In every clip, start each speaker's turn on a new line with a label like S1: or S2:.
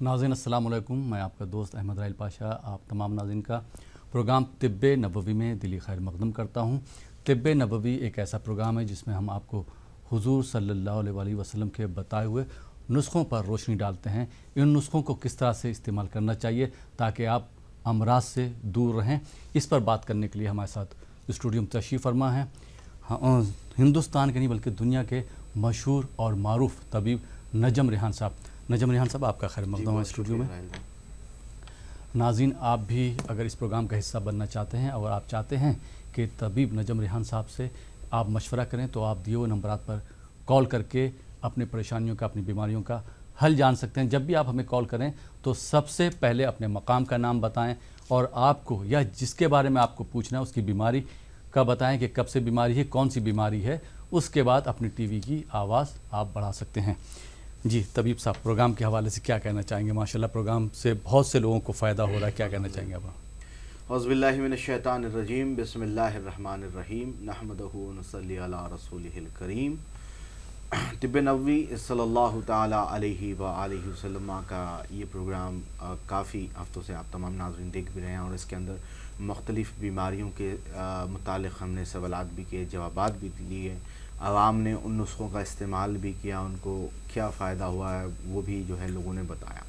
S1: नाज़रीन अस्सलाम वालेकुम। मैं आपका दोस्त अहमद राइल पाशा आप तमाम नाज़रीन का प्रोग्राम तिब्बे नबवी में दिली खैर मक़दम करता हूँ। तिब्बे नबवी एक ऐसा प्रोग्राम है जिसमें हम आपको हुज़ूर सल्लल्लाहु अलैहि वसल्लम के बताए हुए नुस्ख़ों पर रोशनी डालते हैं। इन नुस्ख़ों को किस तरह से इस्तेमाल करना चाहिए ताकि आप अमराज से दूर रहें, इस पर बात करने के लिए हमारे साथ स्टूडियो में तशरीफ़ फरमा है हिंदुस्तान के नहीं बल्कि दुनिया के मशहूर और मारूफ तबीब नजम रेहान साहब। नजम रेहान साहब, आपका खैर मक़दम है स्टूडियो में। नाज़रीन, आप भी अगर इस प्रोग्राम का हिस्सा बनना चाहते हैं और आप चाहते हैं कि तबीब नजम रेहान साहब से आप मशवरा करें तो आप दिए हुए नंबरात पर कॉल करके अपनी परेशानियों का, अपनी बीमारियों का हल जान सकते हैं। जब भी आप हमें कॉल करें तो सबसे पहले अपने मकाम का नाम बताएं और आपको या जिसके बारे में आपको पूछना है उसकी बीमारी का बताएं कि कब से बीमारी है, कौन सी बीमारी है। उसके बाद अपनी टीवी की आवाज़ आप बढ़ा सकते हैं। जी तबीब साहब, प्रोग्राम के हवाले से क्या कहना चाहेंगे? माशाल्लाह प्रोग्राम से बहुत से लोगों को फ़ायदा हो रहा है, क्या कहना चाहेंगे आप?
S2: औज़ुबिल्लाहि मिनश्शैतानिर्रजीम, बिस्मिल्लाहिर्रहमानिर्रहीम, नहमदुहु व नसल्ली अला रसूलिहिल करीम। तिब्बे नबवी सल्लल्लाहु ताला अलैहि व आलिहि वसल्लम का ये प्रोग्राम काफ़ी हफ़्तों से आप तमाम नाज़रीन देख भी रहे हैं और इसके अंदर मुख्तलिफ़ बीमारियों के मुतालिक़ हमने सवालात भी किए, जवाबात भी लिए। आवाम ने उन नुस्ख़ों का इस्तेमाल भी किया, उनको क्या फ़ायदा हुआ है वो भी जो है लोगों ने बताया।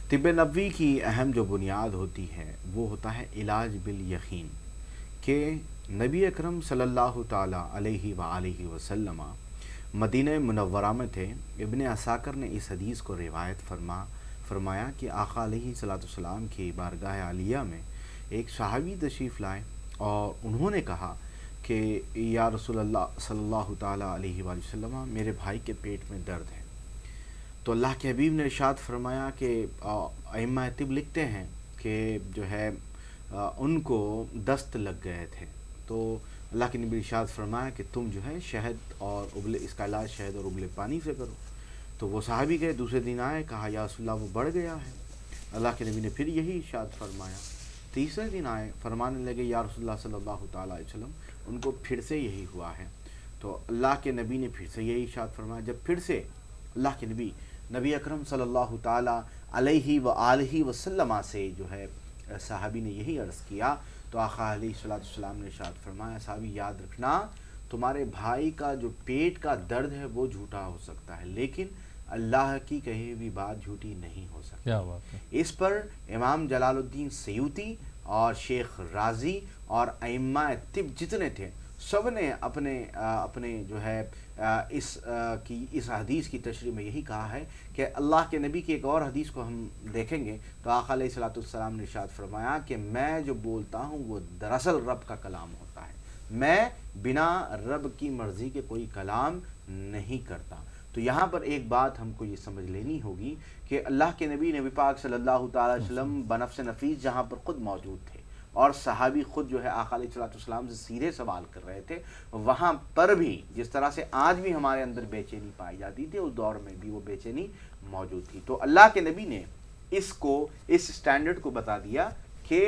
S2: तिब्बे नबवी की अहम जो बुनियाद होती है वो होता है इलाज बिल यकीन के नबी अकरम सल्लल्लाहु ताला अलैहि व आलिहि वसल्लम मदीना मुनव्वरा में थे। इब्न असाकर ने इस हदीस को रिवायत फरमाया कि आका अलैहिस्सलाम की बारगाह आलिया में एक सहाबी तशरीफ़ लाए और उन्होंने कहा कि या रसूलल्लाह सल्लल्लाहु ताला अलैहि वसल्लम, मेरे भाई के पेट में दर्द है। तो अल्लाह के हबीब ने इरशाद फरमाया कि अइम्मा तिब लिखते हैं कि जो है उनको दस्त लग गए थे। तो अल्लाह के नबी इरशाद फरमाया कि तुम जो है शहद और उबले, इसका इलाज शहद और उबले पानी से करो। तो वो साहबी गए, दूसरे दिन आए, कहा या रसूलल्लाह वो बढ़ गया है। अल्लाह के नबी ने फिर यही इरशाद फरमाया। तीसरे दिन आए, फरमाने लगे या रसूलल्लाह सल्लल्लाहु ताला अलैहि वसल्लम उनको फिर से यही हुआ है। तो अल्लाह के नबी ने फिर से यही इरशाद फरमाया। जब फिर से अल्लाह के नबी अकरम सल्लल्लाहु ताला अलैहि व आलिहि वसल्लम से जो है साहबी ने यही अर्ज़ किया तो आका अलैहिस्सलाम ने इरशाद फरमाया, साहबी याद रखना तुम्हारे भाई का जो पेट का दर्द है वो झूठा हो सकता है, लेकिन अल्लाह की कही हुई बात झूठी नहीं हो सकती।
S1: क्या बात है।
S2: इस पर इमाम जलालुद्दीन सयूती और शेख राजी और अइम्मा तिब जितने थे सब ने अपने अपने जो है इस हदीस की तशरीह में यही कहा है कि अल्लाह के नबी की एक और हदीस को हम देखेंगे तो आका अलैहिस्सलाम ने इरशाद फरमाया कि मैं जो बोलता हूँ वो दरअसल रब का कलाम होता है, मैं बिना रब की मर्ज़ी के कोई कलाम नहीं करता। तो यहाँ पर एक बात हमको ये समझ लेनी होगी कि अल्लाह के नबी पाक सल्लल्लाहु ताला अलैहि वसल्लम बनफ्स नफीस जहाँ पर ख़ुद मौजूद थे और सहाबी ख़ुद जो है आका अलैहिस्सलाम से सीधे सवाल कर रहे थे, वहाँ पर भी जिस तरह से आज भी हमारे अंदर बेचैनी पाई जाती थी उस दौर में भी वो बेचैनी मौजूद थी। तो अल्लाह के नबी ने इस स्टैंडर्ड को बता दिया कि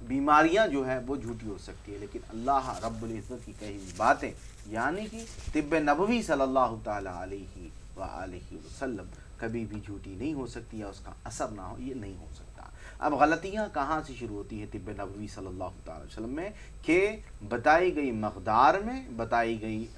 S2: बीमारियां जो है वो झूठी हो सकती है, लेकिन अल्लाह रब्बुल इज़्ज़त की कही हुई बातें यानी कि तिब्बे नबवी सल्लल्लाहु ताला अलैहि व आलिहि वसल्लम कभी भी झूठी नहीं हो सकती या उसका असर ना हो, ये नहीं हो सकता। अब गलतियां कहाँ से शुरू होती है तिब्बे नबवी सल्लल्लाहु ताला अलैहि वसल्लम में कि बताई गई मकदार में, बताई गई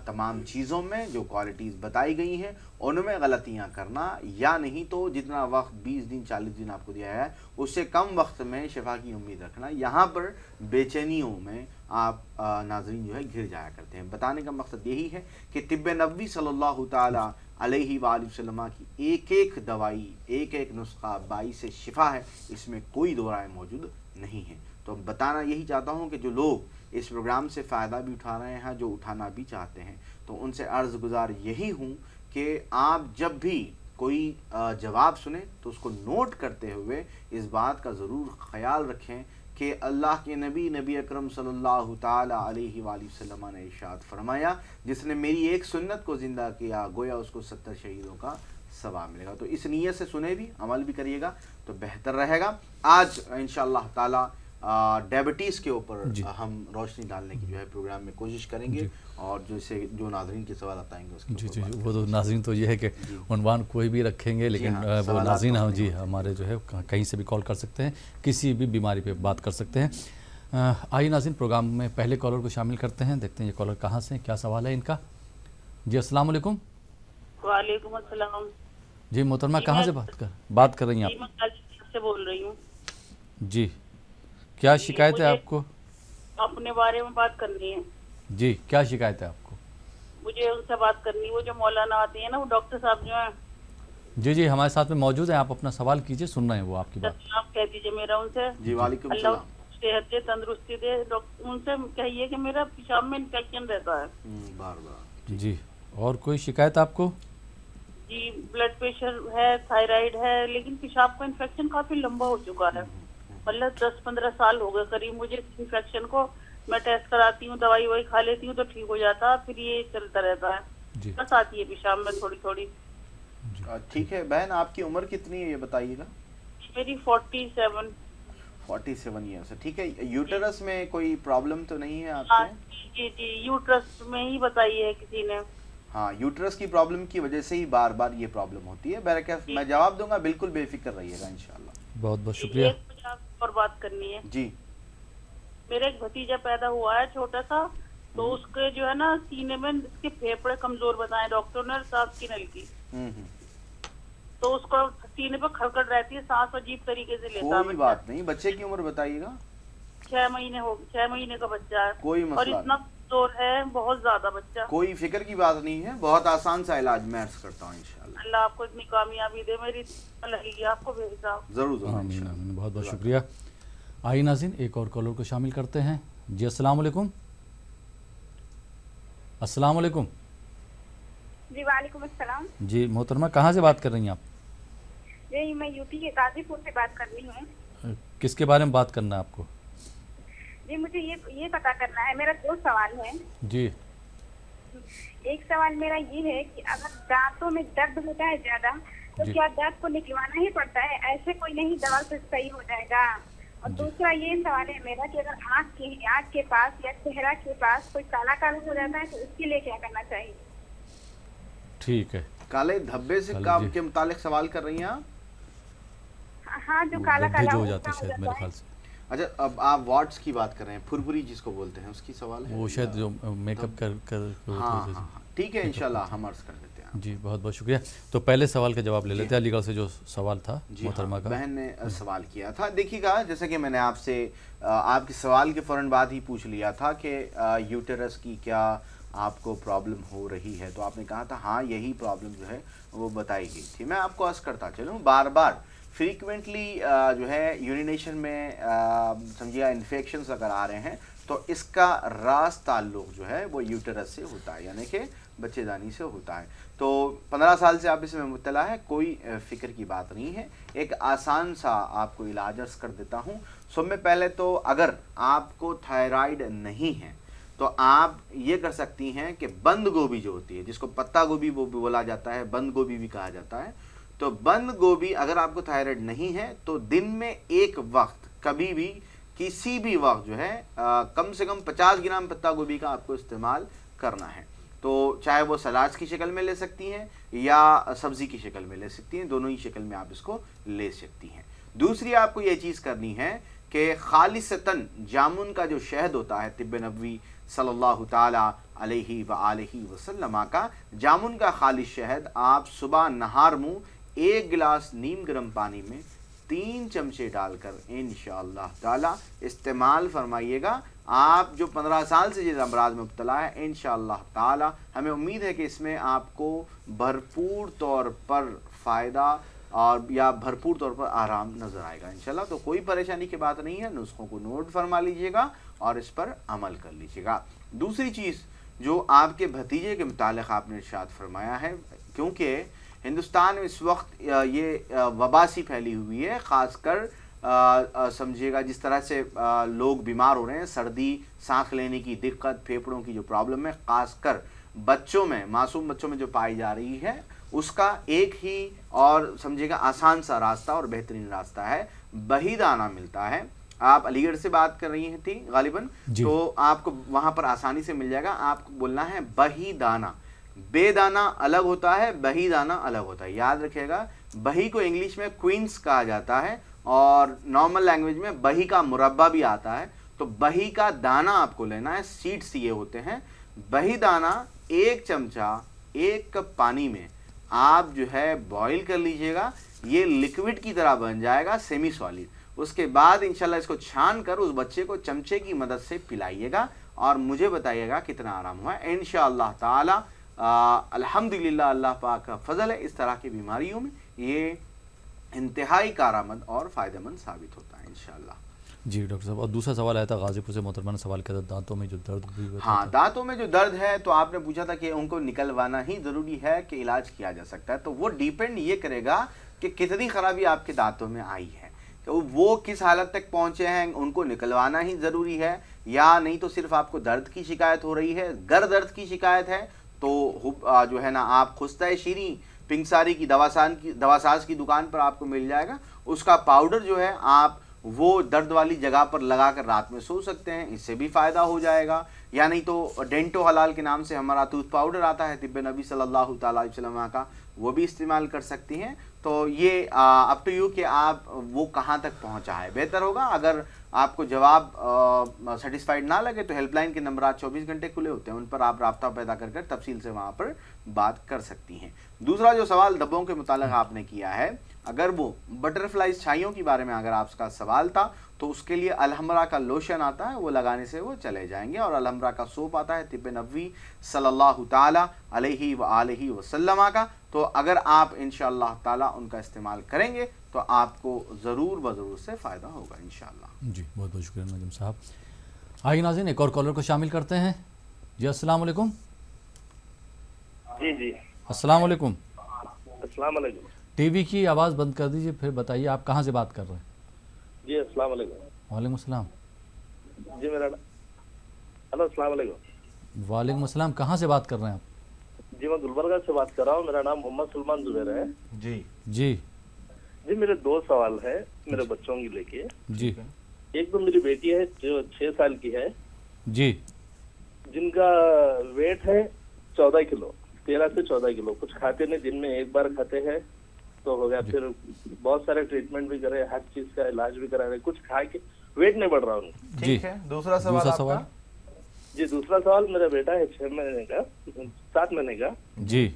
S2: तमाम चीज़ों में जो क्वालिटीज़ बताई गई हैं उनमें गलतियां करना, या नहीं तो जितना वक्त 20 दिन 40 दिन आपको दिया है उससे कम वक्त में शिफा की उम्मीद रखना। यहाँ पर बेचैनियों में आप नाज़रीन जो है घिर जाया करते हैं। बताने का मकसद यही है कि तिब्बे नबवी सल्लल्लाहु ताला अलैहि वसल्लम की एक एक दवाई, एक एक नुस्खा बाइस से शिफा है, इसमें कोई दो राय मौजूद नहीं है। तो बताना यही चाहता हूँ कि जो लोग इस प्रोग्राम से फ़ायदा भी उठा रहे हैं, जो उठाना भी चाहते हैं, तो उनसे अर्ज़ गुज़ार यही हूँ कि आप जब भी कोई जवाब सुने तो उसको नोट करते हुए इस बात का ज़रूर ख्याल रखें कि अल्लाह के नबी अकरम सल्लल्लाहु ताला अलैहि वसल्लम ने इरशाद फरमाया, जिसने मेरी एक सुन्नत को ज़िंदा किया गोया उसको 70 शहीदों का सवाब मिलेगा। तो इस नीयत से सुने भी, अमल भी करिएगा तो बेहतर रहेगा। आज इंशाअल्लाह ताला डायबिटीज़ के ऊपर हम रोशनी डालने की जो है प्रोग्राम में कोशिश करेंगे, और जो नाज़रीन के सवाल आएंगे उसके
S1: जी जी, वो तो नाज़रीन तो ये है कि उन्वान कोई भी रखेंगे, लेकिन वो नाज़रीन हम जी हमारे जो है कहीं से भी कॉल कर सकते हैं, किसी भी बीमारी पे बात कर सकते हैं। आइए नाज़रीन, प्रोग्राम में पहले कॉलर को शामिल करते हैं, देखते हैं ये कॉलर कहाँ से, क्या सवाल है इनका। जी अस्सलाम वालेकुम।
S3: वालेकुम अस्सलाम।
S1: जी मोहतरमा, कहाँ से बात कर रही हैं आप?
S3: मैं से बोल रही हूँ
S1: जी, क्या शिकायत है आपको?
S3: अपने बारे में बात करनी है
S1: जी, क्या शिकायत है आपको?
S3: मुझे उनसे बात करनी, वो जो मौलाना आते हैं ना, वो डॉक्टर साहब जो हैं।
S1: जी जी, हमारे साथ में मौजूद हैं, आप अपना सवाल कीजिए, सुन रहे हैं वो आपकी बात।
S3: आप कह दीजिए मेरा उनसे।
S2: जी वालेकुम
S3: अल्लाह
S2: सलाम।
S3: सेहत दे, तंदुरुस्ती दे। उनसे कहिए कि मेरा पेशाब में इन्फेक्शन रहता है
S2: बार बार।
S1: जी, और कोई शिकायत आपको?
S3: जी, ब्लड प्रेशर है, थायराइड है, लेकिन पेशाब का इन्फेक्शन काफी लंबा हो चुका है, मतलब 10-15 साल हो गए करीब मुझे इन्फेक्शन को। मैं टेस्ट कराती हूँ, दवाई वही खा लेती हूँ तो ठीक हो जाता है, फिर ये चलता रहता है, बस आती है पेशाब में थोड़ी थोड़ी।
S2: ठीक है बहन, आपकी उम्र कितनी है ये बताइएगा?
S3: मेरी 47।
S2: 47 ईयर्स है, ठीक है। यूटेरस में कोई प्रॉब्लम तो नहीं है
S3: हाँ
S2: आपके?
S3: जी जी, यूट्रस में ही बताई है किसी ने।
S2: हाँ, यूट्रस की प्रॉब्लम की वजह से ही बार बार ये प्रॉब्लम होती है। बहरकैफ मैं जवाब दूंगा, बिल्कुल बेफिक्र रहिएगा इंशाल्लाह।
S1: बहुत बहुत शुक्रिया।
S3: और बात करनी है
S2: जी।
S3: मेरा एक भतीजा पैदा हुआ है छोटा सा, तो उसके जो है ना सीने में इसके फेफड़े कमजोर बताए डॉक्टर ने, सांस की नली की। तो उसको सीने पे खड़खड़ रहती है, सांस अजीब तरीके से लेता है।
S2: कोई बात नहीं, बच्चे की उम्र बताइएगा।
S3: 6 महीने का बच्चा है।
S2: कोई मसला
S3: और इतना जोर है, बहुत ज्यादा बच्चा।
S2: कोई फिक्र की बात नहीं है, बहुत आसान सा इलाज मैं अर्ज करता हूँ इंशाल्लाह।
S3: अल्लाह आपको इतनी कामयाबी दे, मेरी लगेगी आपको भेजा।
S2: जरूर जरूर,
S1: आमीन, बहुत बहुत शुक्रिया। आइए नाज़रीन, एक और कॉलर को शामिल करते हैं। जी अस्सलाम वालेकुम। अस्सलाम वालेकुम।
S4: जी वालेकुम अस्सलाम।
S1: जी मोहतरमा, कहाँ से बात कर रही हैं आप?
S4: जी मैं यूपी के गाजीपुर से बात कर रही हूँ।
S1: किसके बारे में बात करना है आपको?
S4: जी मुझे ये पता करना है, मेरा 2 सवाल है।
S1: जी।
S4: एक सवाल मेरा ये है कि अगर दांतों में दर्द होता है ज्यादा, तो क्या दांत को निकलवाना ही पड़ता है? ऐसे कोई नहीं दवा से सही हो जाएगा? और दूसरा ये सवाल है मेरा कि अगर आँख के पास या चेहरा के पास कोई काला काला हो जाता है तो उसके लिए क्या करना चाहिए?
S1: ठीक है।
S2: काले धब्बे से काम के मुतालिक सवाल कर रही हैं आप?
S4: हाँ, जो काला काला
S1: हो जाता है शायद मेरे ख्याल से।
S2: अच्छा, अब आप वाट्स की बात कर रहे हैं, फुरफुरी जिसको बोलते हैं, उसकी सवाल है?
S1: वो शायद जो मेकअप कर
S2: हाँ, ठीक है इंशाल्लाह हम अर्ज कर देते हैं।
S1: जी बहुत बहुत शुक्रिया। तो पहले सवाल का जवाब ले लेते हैं, अलीगढ़ से जो सवाल था मोहतरमा का।
S2: बहन ने सवाल किया था, देखिएगा जैसा कि मैंने आपसे आपके सवाल के फ़ौरन बाद ही पूछ लिया था कि यूटेरस की क्या आपको प्रॉब्लम हो रही है, तो आपने कहा था हाँ यही प्रॉब्लम जो है वो बताई गई थी। मैं आपको अर्ज करता चलूँ, बार बार फ्रीक्वेंटली जो है यूरिनेशन में समझिए इन्फेक्शंस अगर आ रहे हैं तो इसका रास ताल्लुक जो है वो यूटेरस से होता है, यानी कि बच्चेदानी से होता है। तो 15 साल से आप इसमें मुब्तला है, कोई फ़िक्र की बात नहीं है। एक आसान सा आपको इलाज अर्ज कर देता हूँ। सबसे पहले तो अगर आपको थायराइड नहीं है तो आप ये कर सकती हैं कि बंद गोभी जो होती है, जिसको पत्ता गोभी वो भी बोला जाता है, बंद गोभी भी कहा जाता है, तो बंद गोभी अगर आपको थायराइड नहीं है तो दिन में एक वक्त कभी भी किसी भी वक्त जो है कम से कम 50 ग्राम पत्ता गोभी का आपको इस्तेमाल करना है। तो चाहे वो सलाद की शक्ल में ले सकती हैं या सब्ज़ी की शक्ल में ले सकती हैं, दोनों ही शक्ल में आप इसको ले सकती हैं। दूसरी आपको ये चीज़ करनी है कि खालिसतन जामुन का जो शहद होता है, तिब्बे नबवी सल्लल्लाहु ताला अलैहि व आलिहि वसल्लम का जामुन का खालिस शहद आप सुबह नहार मुँह 1 गिलास नीम गर्म पानी में 3 चमचे डालकर इंशाअल्लाह ताला इस्तेमाल फरमाइएगा। आप जो 15 साल से जिस अमराज में मुब्तला है, इंशाअल्लाह ताला हमें उम्मीद है कि इसमें आपको भरपूर तौर पर फ़ायदा और या भरपूर तौर पर आराम नज़र आएगा इंशाअल्लाह। तो कोई परेशानी की बात नहीं है, नुस्खों को नोट फरमा लीजिएगा और इस पर अमल कर लीजिएगा। दूसरी चीज़ जो आपके भतीजे के मुतालिक आपने इरशाद फरमाया है, क्योंकि हिंदुस्तान में इस वक्त ये वबा सी फैली हुई है, ख़ासकर समझिएगा जिस तरह से लोग बीमार हो रहे हैं, सर्दी, सांस लेने की दिक्कत, फेफड़ों की जो प्रॉब्लम है, ख़ासकर बच्चों में, मासूम बच्चों में जो पाई जा रही है, उसका एक ही और समझिएगा आसान सा रास्ता और बेहतरीन रास्ता है, बही दाना मिलता है, आप अलीगढ़ से बात कर रही थी गालिबन,
S1: जी।
S2: तो आपको वहां पर आसानी से मिल जाएगा। आपको बोलना है बही दाना। बेदाना अलग होता है, बही दाना अलग होता है, याद रखिएगा। बही को इंग्लिश में क्वींस कहा जाता है और नॉर्मल लैंग्वेज में बही का मुरब्बा भी आता है। तो बही का दाना आपको लेना है, सीड्स ये होते हैं। बही दाना 1 चमचा 1 कप पानी में आप जो है बॉईल कर लीजिएगा। ये लिक्विड की तरह बन जाएगा, सेमी सॉलिड। उसके बाद इंशाल्लाह इसको छान कर उस बच्चे को चमचे की मदद से पिलाइएगा और मुझे बताइएगा कितना आराम हुआ है। इंशाअल्लाह ताला अल्हम्दुलिल्लाह, अल्लाह पाक का फजल है, इस तरह की बीमारियों में ये इंतहाई कारआमद और फ़ायदेमंद साबित होता है इंशाअल्लाह।
S1: जी डॉक्टर साहब, और दूसरा सवाल आया था गाजीपुर से, मोहतरमा ने सवाल किया था दांतों में जो दर्द भी होता
S2: हाँ,
S1: था।
S2: दांतों में जो दर्द है तो आपने पूछा था कि उनको निकलवाना ही ज़रूरी है कि इलाज किया जा सकता है। तो वो डिपेंड ये करेगा कि कितनी खराबी आपके दांतों में आई है, तो वो किस हालत तक पहुंचे हैं, उनको निकलवाना ही ज़रूरी है या नहीं। तो सिर्फ आपको दर्द की शिकायत हो रही है, गर दर्द की शिकायत है तो जो है ना, आप खुस्ता शीरी पिंगसारी की दवासाज की दुकान पर आपको मिल जाएगा। उसका पाउडर जो है आप वो दर्द वाली जगह पर लगाकर रात में सो सकते हैं, इससे भी फ़ायदा हो जाएगा। या नहीं तो डेंटो हलाल के नाम से हमारा टूथ पाउडर आता है तिब्बे नबी सल्लल्लाहु तआला अलैहि वसल्लम का, वो भी इस्तेमाल कर सकती हैं। तो ये अप टू यू कि आप वो कहाँ तक पहुँचा है। बेहतर होगा अगर आपको जवाब सेटिस्फाइड ना लगे तो हेल्पलाइन के नंबर 24 घंटे खुले होते हैं, उन पर आप राब्ता पैदा कर तफसील से वहाँ पर बात कर सकती हैं। दूसरा जो सवाल धब्बों के मुतालिक आपने किया है, अगर वो बटरफ्लाई छाइयों के बारे में अगर आपका सवाल था तो उसके लिए अलहमरा का लोशन आता है, वो लगाने से वो चले जाएंगे। और अलहमरा का सोप आता है तिब्बे नबवी सल्लल्लाहु ताला अलैहि व आलिहि वसल्लम का। तो अगर आप इंशाअल्लाह ताला उनका इस्तेमाल करेंगे तो आपको ज़रूर ज़रूर से फ़ायदा होगा इंशाअल्लाह।
S1: जी बहुत बहुत शुक्रिया नजम साहब। आइए नाज़रीन, एक और कॉलर को शामिल करते हैं। जी अस्सलाम वालेकुम।
S5: जी जी
S1: अस्सलाम वालेकुम।
S5: अस्सलाम वालेकुम।
S1: टीवी की आवाज़ बंद कर दीजिए, फिर बताइए आप कहाँ से बात कर रहे हैं।
S5: जी अस्सलाम वालेकुम।
S1: वालेकुम अस्सलाम।
S5: जी मेरा हेलो अस्सलाम वालेकुम।
S1: वालेकुम अस्सलाम, कहाँ से बात कर रहे हैं आप?
S5: जी मैं गुलबर्गा से बात कर रहा हूँ, मेरा नाम मोहम्मद सलमान जुबैर है।
S2: जी
S1: जी
S5: जी मेरे 2 सवाल है मेरे बच्चों की लेके।
S1: जी
S5: एक तो मेरी बेटी है जो 6 साल की है,
S1: जी,
S5: जिनका वेट है 14 किलो, 13 से 14 किलो। कुछ खाते नहीं, दिन में एक बार खाते हैं तो हो गया। फिर बहुत सारे ट्रीटमेंट भी करे, हर चीज का इलाज भी करा रहे, कुछ खा के वेट नहीं बढ़ रहा उनका।
S2: ठीक है। दूसरा सवाल
S1: दूसरा
S2: आपका?
S1: सवाल?
S5: जी दूसरा सवाल, मेरा बेटा है 6 महीने का, 7 महीने का।
S1: जी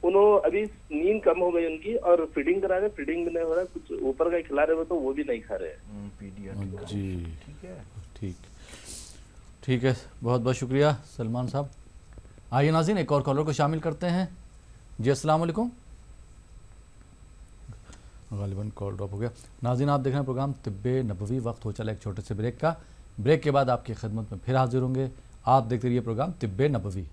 S5: उन्होंने अभी नींद कम हो गई उनकी और फीडिंग करा रहे, फीडिंग भी नहीं हो रहा, कुछ ऊपर का खिला रहे हो तो वो भी नहीं खा रहे हैं।
S1: जी
S2: ठीक है।
S1: ठीक है, बहुत बहुत शुक्रिया सलमान साहब। आइए नाज़रीन, एक और कॉलर को शामिल करते हैं। जी अस्सलाम वालेकुम। गालिबन कॉल ड्रॉप हो गया। नाज़रीन, आप देख रहे हैं प्रोग्राम तिब्बे नबवी। वक्त हो चला एक छोटे से ब्रेक का। ब्रेक के बाद आपकी खिदमत में फिर हाजिर होंगे। आप देखते रहिए प्रोग्राम तिब्बे नबवी।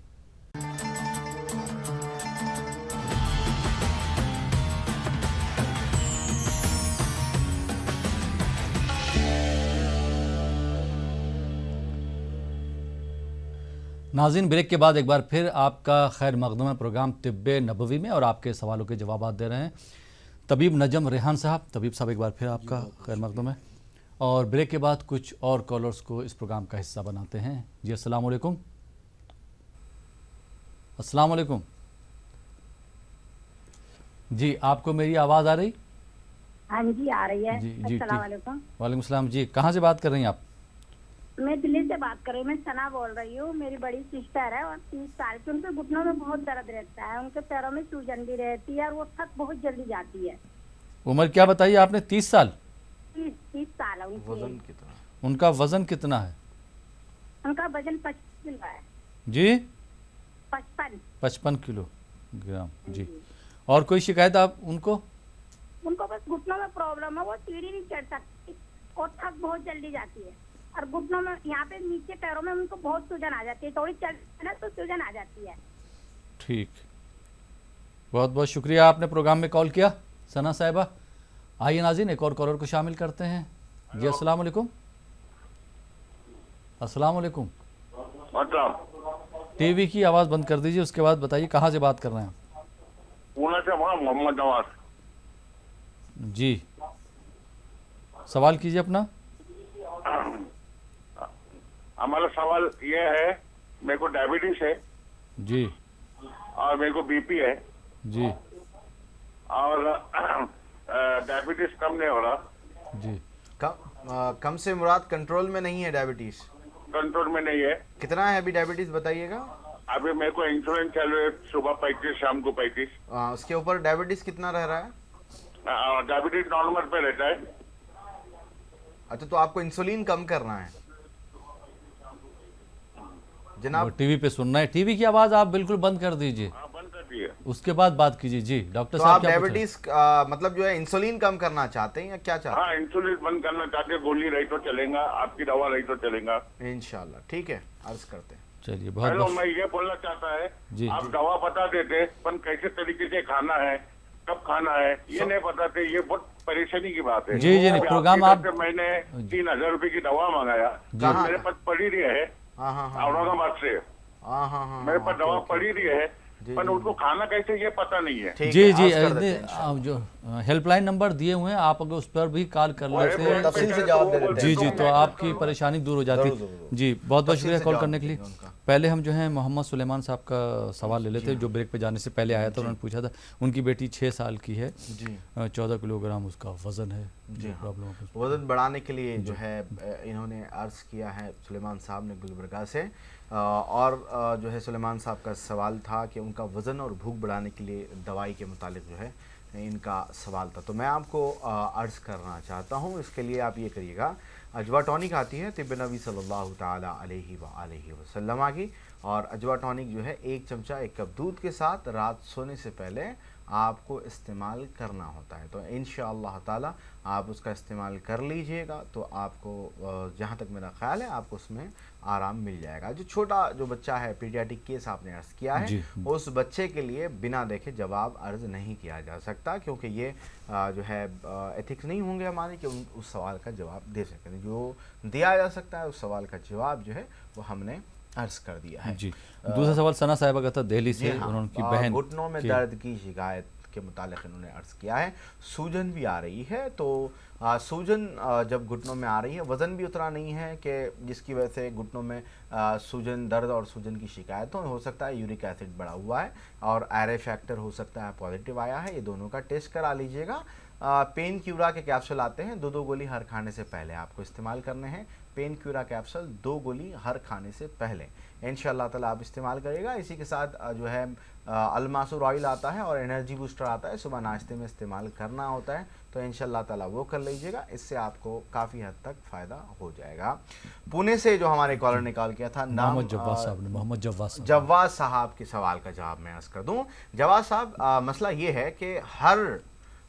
S1: नाज़रीन, ब्रेक के बाद एक बार फिर आपका खैर मकदम है प्रोग्राम तिब्बे नबवी में और आपके सवालों के जवाब दे रहे हैं तबीब नजम रेहान साहब। तबीब साहब, एक बार फिर आपका खैर मकदम है और ब्रेक के बाद कुछ और कॉलर्स को इस प्रोग्राम का हिस्सा बनाते हैं। जी अस्सलाम वालेकुम। अस्सलाम वालेकुम। जी, आपको मेरी आवाज़ आ रही?
S6: हाँ जी आ रही है।
S1: जी जी,
S6: अस्सलाम वालेकुम।
S1: वालेकुम सलाम। जी, कहाँ से बात कर रही हैं आप?
S6: मैं दिल्ली से बात कर रही हूँ, मैं सना बोल रही हूँ। मेरी बड़ी सिस्टर है और 30 साल की, उनके घुटनों में बहुत दर्द रहता है, उनके पैरों में सूजन भी रहती है और वो थक बहुत जल्दी जाती है।
S1: उम्र क्या बताइए आपने? 30 साल?
S6: 30 साल है उनकी।
S2: वजन कितना?
S1: उनका वजन कितना है?
S6: उनका वजन 55 किलो है।
S1: जी
S6: 55
S1: किलोग्राम। जी, और कोई शिकायत आप उनको?
S6: उनको बस घुटनों में प्रॉब्लम है, वो सीढ़ी नहीं चढ़ सकती और थक बहुत जल्दी जाती है। और घुटनों में यहाँ पे नीचे पैरों में उनको बहुत सूजन आ जाती है, थोड़ी चलती है ना तो सूजन आ जाती है।
S1: ठीक, बहुत बहुत शुक्रिया आपने प्रोग्राम में कॉल किया सना साहिबा। आइए नाज़रीन, एक और कॉलर को शामिल करते हैं। जी अस्सलाम वालेकुम। अस्सलाम वालेकुम। टीवी की आवाज़ बंद कर दीजिए, उसके बाद बताइए कहाँ से बात कर रहे हैं आप?
S7: पुणे से मोहम्मद नवाज।
S1: जी, सवाल कीजिए अपना।
S7: हमारा सवाल ये है, मेरे को डायबिटीज है
S1: जी
S7: और मेरे को बीपी है
S1: जी
S7: और डायबिटीज कम नहीं हो रहा,
S1: जी।
S2: कम से मुराद कंट्रोल में नहीं है डायबिटीज?
S7: कंट्रोल में नहीं है।
S2: कितना है अभी डायबिटीज बताइएगा?
S7: अभी मेरे को इंसुलिन चल रही है, सुबह 35, शाम को 35।
S2: उसके ऊपर डायबिटीज कितना रह रहा है?
S7: डायबिटीज नॉर्मल पे रहता है।
S2: अच्छा, तो आपको इंसुलिन कम करना है जनाब।
S1: टीवी पे सुनना है, टीवी की आवाज आप बिल्कुल बंद कर दीजिए,
S7: हाँ, बंद कर दिए।
S1: उसके बाद बात कीजिए। जी डॉक्टर
S2: तो
S1: साहब
S2: आप
S1: क्या पूछ रहे हैं?
S2: डायबिटीज मतलब जो है इंसुलिन कम करना चाहते हैं या क्या चाहते
S7: हाँ, इंसुलिन बंद करना चाहते, गोली रही तो चलेगा, आपकी दवा रही तो चलेगा।
S2: हैं? इंशाल्लाह ठीक है, अर्ज करते हैं।
S1: चलिए बहुत
S7: हेलो,
S1: बहुत
S7: मैं ये बोलना चाहता है,
S1: जी,
S7: आप
S1: जी।
S7: दवा बता देते पर कैसे तरीके से खाना है, कब खाना है, ये नहीं बताते, ये बहुत परेशानी की बात है।
S1: जी, जी,
S7: अभी
S1: प्रोग्राम
S7: आपकी
S1: आप-
S7: तरफ से मैंने 3000 रुपए की दवा मंगाया, जो
S2: कहाँ?
S7: मेरे पास पड़ी रही है
S2: हाँ हाँ हाँ
S7: औरंगाबाद से,
S2: हाँ हाँ हाँ,
S7: मेरे पास
S2: ओके,
S7: दवा
S2: ओके।
S7: पड़ी रही है, पर उसको खाना कैसे ये पता नहीं है।
S2: ठीक
S1: जी
S2: है,
S1: जी
S2: अर्ज कर देते हैं इंशाल्लाह।
S1: आप जो हेल्पलाइन नंबर दिए हुए हैं, आप अगर उस पर भी कॉल कर लेते हैं।
S2: तफसील से जवाब दे देते
S1: जी
S2: हैं।
S1: जी, तो आपकी परेशानी दूर हो जाती
S2: जरूर, जरूर।
S1: जी। बहुत बहुत
S2: तफसील
S1: शुक्रिया
S2: से
S1: कॉल
S2: जवाब
S1: करने के लिए।
S2: देंगे उनका।
S1: पहले हम जो है मोहम्मद सुलेमान साहब का सवाल ले लेते हैं, जो ब्रेक पे जाने से पहले आया था। उन्होंने पूछा था, उनकी बेटी 6 साल की है,
S2: जी
S1: 14 किलोग्राम उसका वजन है।
S2: जी हाँ।
S1: प्रॉब्लम
S2: वजन बढ़ाने के लिए जो है इन्होंने अर्ज किया है सुलेमान साहब ने गुलबर्गा से, और जो है सुलेमान साहब का सवाल था कि उनका वज़न और भूख बढ़ाने के लिए दवाई के मुतालिक जो है इनका सवाल था। तो मैं आपको अर्ज़ करना चाहता हूँ, इसके लिए आप ये करिएगा, अजवा टॉनिक आती है तिब्बे नबी सल्लल्लाहु ताला अलैहि वसल्लम की, और अजवा टॉनिक जो है 1 चमचा 1 कप दूध के साथ रात सोने से पहले आपको इस्तेमाल करना होता है। तो इंशाअल्लाह ताला आप उसका इस्तेमाल कर लीजिएगा, तो आपको जहाँ तक मेरा ख्याल है आपको उसमें आराम मिल जाएगा। जो छोटा जो बच्चा है, पीडियाट्रिक केस आपने अर्ज़ किया है, उस बच्चे के लिए बिना देखे जवाब अर्ज़ नहीं किया जा सकता, क्योंकि ये जो है एथिक्स नहीं होंगे हमारे कि उस सवाल का जवाब दे सकें। जो दिया जा सकता है उस सवाल का जवाब जो है वो हमने अर्ज कर दिया है।
S1: जी। दूसरा सवाल सना साहिबा का था दिल्ली से,
S2: हाँ,
S1: उन्होंने की बहन
S2: घुटनों में दर्द की शिकायत के मुतालिक इन्होंने अर्ज किया है, सूजन भी आ रही है। तो सूजन जब घुटनों में आ रही है, वज़न भी उतना नहीं है कि जिसकी वजह से घुटनों में सूजन, दर्द और सूजन की शिकायत हो सकता है यूरिक एसिड बढ़ा हुआ है और आयरन फैक्टर हो सकता है पॉजिटिव आया है, ये दोनों का टेस्ट करा लीजिएगा। पेन क्यूरा के कैप्सूल आते हैं, 2 गोली हर खाने से पहले आपको इस्तेमाल करने हैं। पेन क्यूरा कैप्सूल 2 गोली हर खाने से पहले इंशाअल्लाह ताला आप इस्तेमाल करिएगा। इसी के साथ जो है अलमासूर ऑयल आता है और एनर्जी बूस्टर आता है, सुबह नाश्ते में इस्तेमाल करना होता है, तो इंशाअल्लाह ताला वो कर लीजिएगा, इससे आपको काफ़ी हद तक फ़ायदा हो जाएगा। पुणे से जो हमारे कॉलर ने कॉल किया था,
S1: मोहम्मद जव्वाद साहब ने, मोहम्मद
S2: जव्वाद साहब के सवाल का जवाब मैं अर्ज़ कर दूँ। जव्वाद साहब, मसला ये है कि हर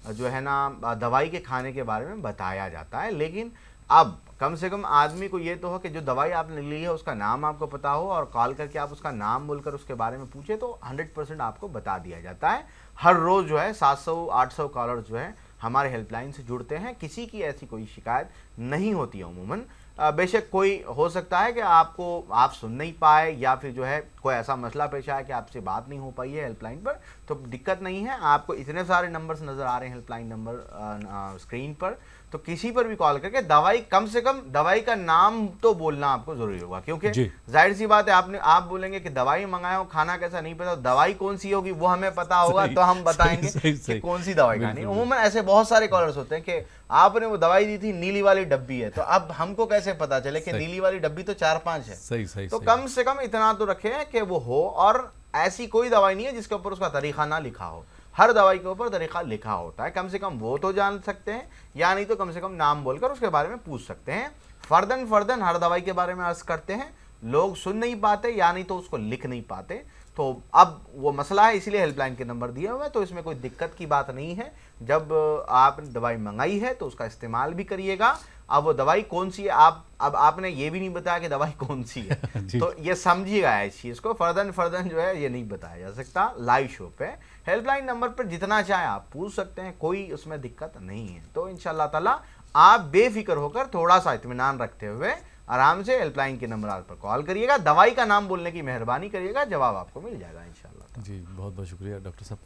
S2: जो है ना दवाई के खाने के बारे में बताया जाता है, लेकिन अब कम से कम आदमी को ये तो हो कि जो दवाई आपने ली है उसका नाम आपको पता हो, और कॉल करके आप उसका नाम बोलकर उसके बारे में पूछे तो 100% आपको बता दिया जाता है। हर रोज़ जो है 700-800 कॉलर जो है हमारे हेल्पलाइन से जुड़ते हैं, किसी की ऐसी कोई शिकायत नहीं होती है उमूमन। बेशक कोई हो सकता है कि आप सुन नहीं पाए, या फिर जो है कोई ऐसा मसला पेश आया कि आपसे बात नहीं हो पाई है हेल्पलाइन पर, तो दिक्कत नहीं है। आपको इतने सारे नंबर्स नज़र आ रहे हैं हेल्पलाइन नंबर स्क्रीन पर, तो किसी पर भी कॉल करके दवाई, कम से कम दवाई का नाम तो बोलना आपको ज़रूरी होगा, क्योंकि जाहिर सी बात है आप बोलेंगे कि दवाई मंगाया हो, खाना कैसा नहीं पता, दवाई कौन सी होगी वो हमें पता होगा, तो हम बताएंगे कि कौन सी दवाई खानी। उमूमन ऐसे बहुत सारे कॉलर्स होते हैं कि आपने वो दवाई दी थी, नीली वाली डब्बी है, तो अब हमको कैसे पता चले कि नीली वाली डब्बी तो 4-5 है।
S1: सही,
S2: तो कम से कम इतना तो रखें कि वो हो, और ऐसी कोई दवाई नहीं है जिसके ऊपर उसका तरीका ना लिखा हो। हर दवाई के ऊपर तरीका लिखा होता है, कम से कम वो तो जान सकते हैं, या नहीं तो कम से कम नाम बोलकर उसके बारे में पूछ सकते हैं। फर्दन हर दवाई के बारे में अर्ज करते हैं, लोग सुन नहीं पाते या नहीं तो उसको लिख नहीं पाते, तो अब वो मसला है, इसीलिए हेल्पलाइन के नंबर दिए हुए हैं, तो इसमें कोई दिक्कत की बात नहीं है। जब आपने दवाई मंगाई है तो उसका इस्तेमाल भी करिएगा। अब वो दवाई कौन सी है, अब आपने ये भी नहीं बताया कि दवाई कौन सी है तो ये समझिएगा इस चीज़ को, फर्दन जो है ये नहीं बताया जा सकता लाइव शो पे। हेल्पलाइन नंबर पर जितना चाहे आप पूछ सकते हैं, कोई उसमें दिक्कत नहीं है। तो इंशाअल्लाह ताला आप बेफिक्र होकर, थोड़ा सा इत्मीनान रखते हुए आराम से हेल्पलाइन के नंबर पर कॉल करिएगा, दवाई का नाम बोलने की मेहरबानी करिएगा, जवाब आपको मिल जाएगा इंशाअल्लाह।
S1: जी बहुत बहुत शुक्रिया डॉक्टर साहब।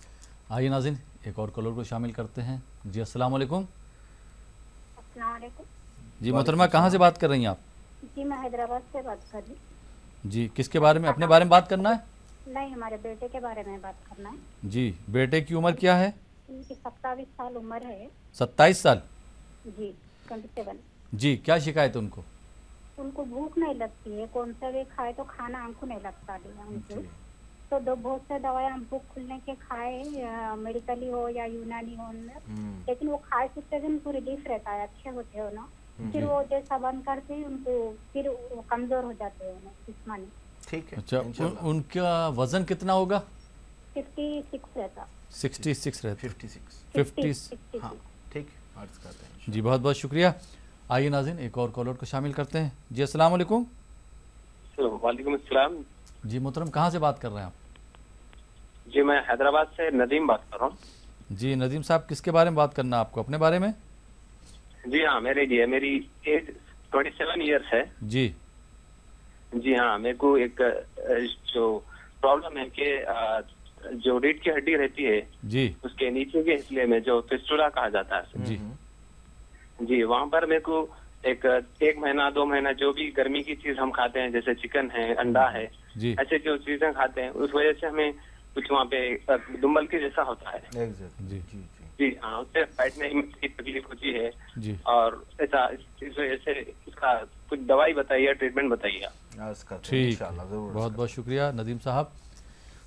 S1: आइए नाज़रीन, एक और कॉलर को शामिल करते हैं। जी अस्सलाम वालेकुम।
S6: अस्सलाम वालेकुम।
S1: जी मोहतरमा, कहाँ से बात कर रही हैं आप?
S6: जी मैं हैदराबाद से बात कर रही हूँ।
S1: जी, किसके बारे में, अपने बारे में बात करना है?
S6: नहीं, हमारे बेटे के बारे में बात करना है।
S1: जी, बेटे की उम्र क्या है?
S6: उनकी 27 साल उम्र है।
S1: 27 साल?
S6: जी 27।
S1: जी, क्या शिकायत है उनको?
S6: उनको भूख नहीं लगती है, कौन सा भी खाए तो खाना आंखों नहीं लगता है उनको। तो बहुत से दवाएं हम भूख खुलने के खाए, मेडिकली हो या यूनानी हो, लेकिन वो खाए कुछ दिन उनको रिलीफ रहता है, अच्छे होते हो ना। फिर वो जैसा बंद करते हैं उनको, फिर वो कमजोर हो जाते हैं जिस्मानी।
S2: ठीक है।
S1: अच्छा, उनका वजन कितना होगा?
S6: 56 रहता।
S1: 66 रहता।
S2: 56। हाँ ठीक है, अर्ज करते हैं।
S1: जी बहुत बहुत शुक्रिया। आइए नाज़रीन, एक और कॉलर को शामिल करते हैं। जी अस्सलाम वालेकुम।
S8: वालेकुम अस्सलाम।
S1: जी मोहतरम, कहाँ से बात कर रहे हैं आप?
S8: जी मैं हैदराबाद से नदीम बात कर रहा हूँ।
S1: जी नदीम साहब, किसके बारे में बात करना है आपको, अपने बारे में?
S8: जी हाँ, मेरी एज 27 ईयर्स है।
S1: जी
S8: जी हाँ, मेरे को एक जो प्रॉब्लम है कि जो रीढ़ की हड्डी रहती है
S1: जी,
S8: उसके नीचे के हिस्से में जो फिस्टुला कहा जाता है
S1: जी
S8: जी, वहाँ पर मेरे को एक महीना 2 महीना जो भी गर्मी की चीज हम खाते हैं, जैसे चिकन है, अंडा है,
S1: जी
S8: ऐसे जो चीजें खाते हैं उस वजह से हमें कुछ वहाँ पे दुम्बल के जैसा होता है।
S1: जी
S8: जी हाँ, उससे बैठने में की तकलीफ होती है।
S1: जी,
S8: और ऐसा इस वजह से इसका कुछ दवाई बताइए, ट्रीटमेंट बताइए।
S1: ठीक, बहुत बहुत शुक्रिया नदीम साहब।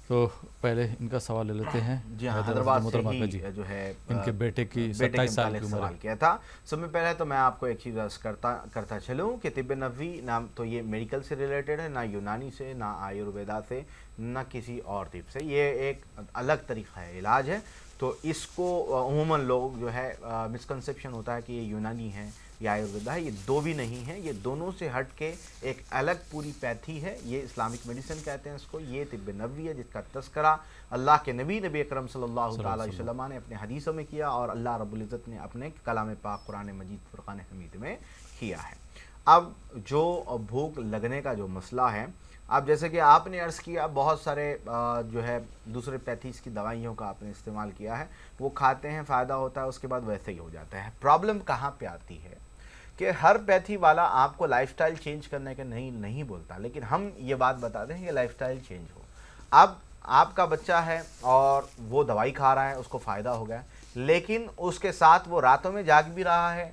S1: तो पहले इनका सवाल ले लेते हैं।
S2: जी हाँ, हैदराबाद से ही
S1: जी
S2: जो है
S1: इनके बेटे की 27 साल की उम्र
S2: सवाल किया था। सबसे पहले तो मैं आपको एक चीज़ अर्ज करता चलूँ कि तिब्ब नबवी नाम तो ये मेडिकल से रिलेटेड है, ना यूनानी से, ना आयुर्वेदा से, ना किसी और तिब से। ये एक अलग तरीका है, इलाज है। तो इसको अमूमन लोग जो है मिसकंसेप्शन होता है कि ये यूनानी है या आयुर्वेदा है। ये दो भी नहीं है, ये दोनों से हट के एक अलग पूरी पैथी है। ये इस्लामिक मेडिसिन कहते हैं इसको। ये तिब्ब नबवी है जिसका तस्करा अल्लाह के नबी अकरम सल्लल्लाहु अलैहि वसल्लम ने अपने हदीसों में किया और अल्लाह रब्बुल इज़्ज़त ने अपने कलाम पाक कुरान मजीद फुरकान हमीद में किया है। अब जो भूख लगने का जो मसला है, अब जैसे कि आपने अर्ज़ किया, बहुत सारे जो है दूसरे पैथीज़ की दवाइयों का आपने इस्तेमाल किया है, वो खाते हैं, फ़ायदा होता है, उसके बाद वैसे ही हो जाता है। प्रॉब्लम कहाँ पे आती है कि हर पैथी वाला आपको लाइफस्टाइल चेंज करने का नहीं बोलता, लेकिन हम ये बात बताते हैं कि लाइफस्टाइल चेंज हो। अब आपका बच्चा है और वो दवाई खा रहा है, उसको फ़ायदा हो गया, लेकिन उसके साथ वो रातों में जाग भी रहा है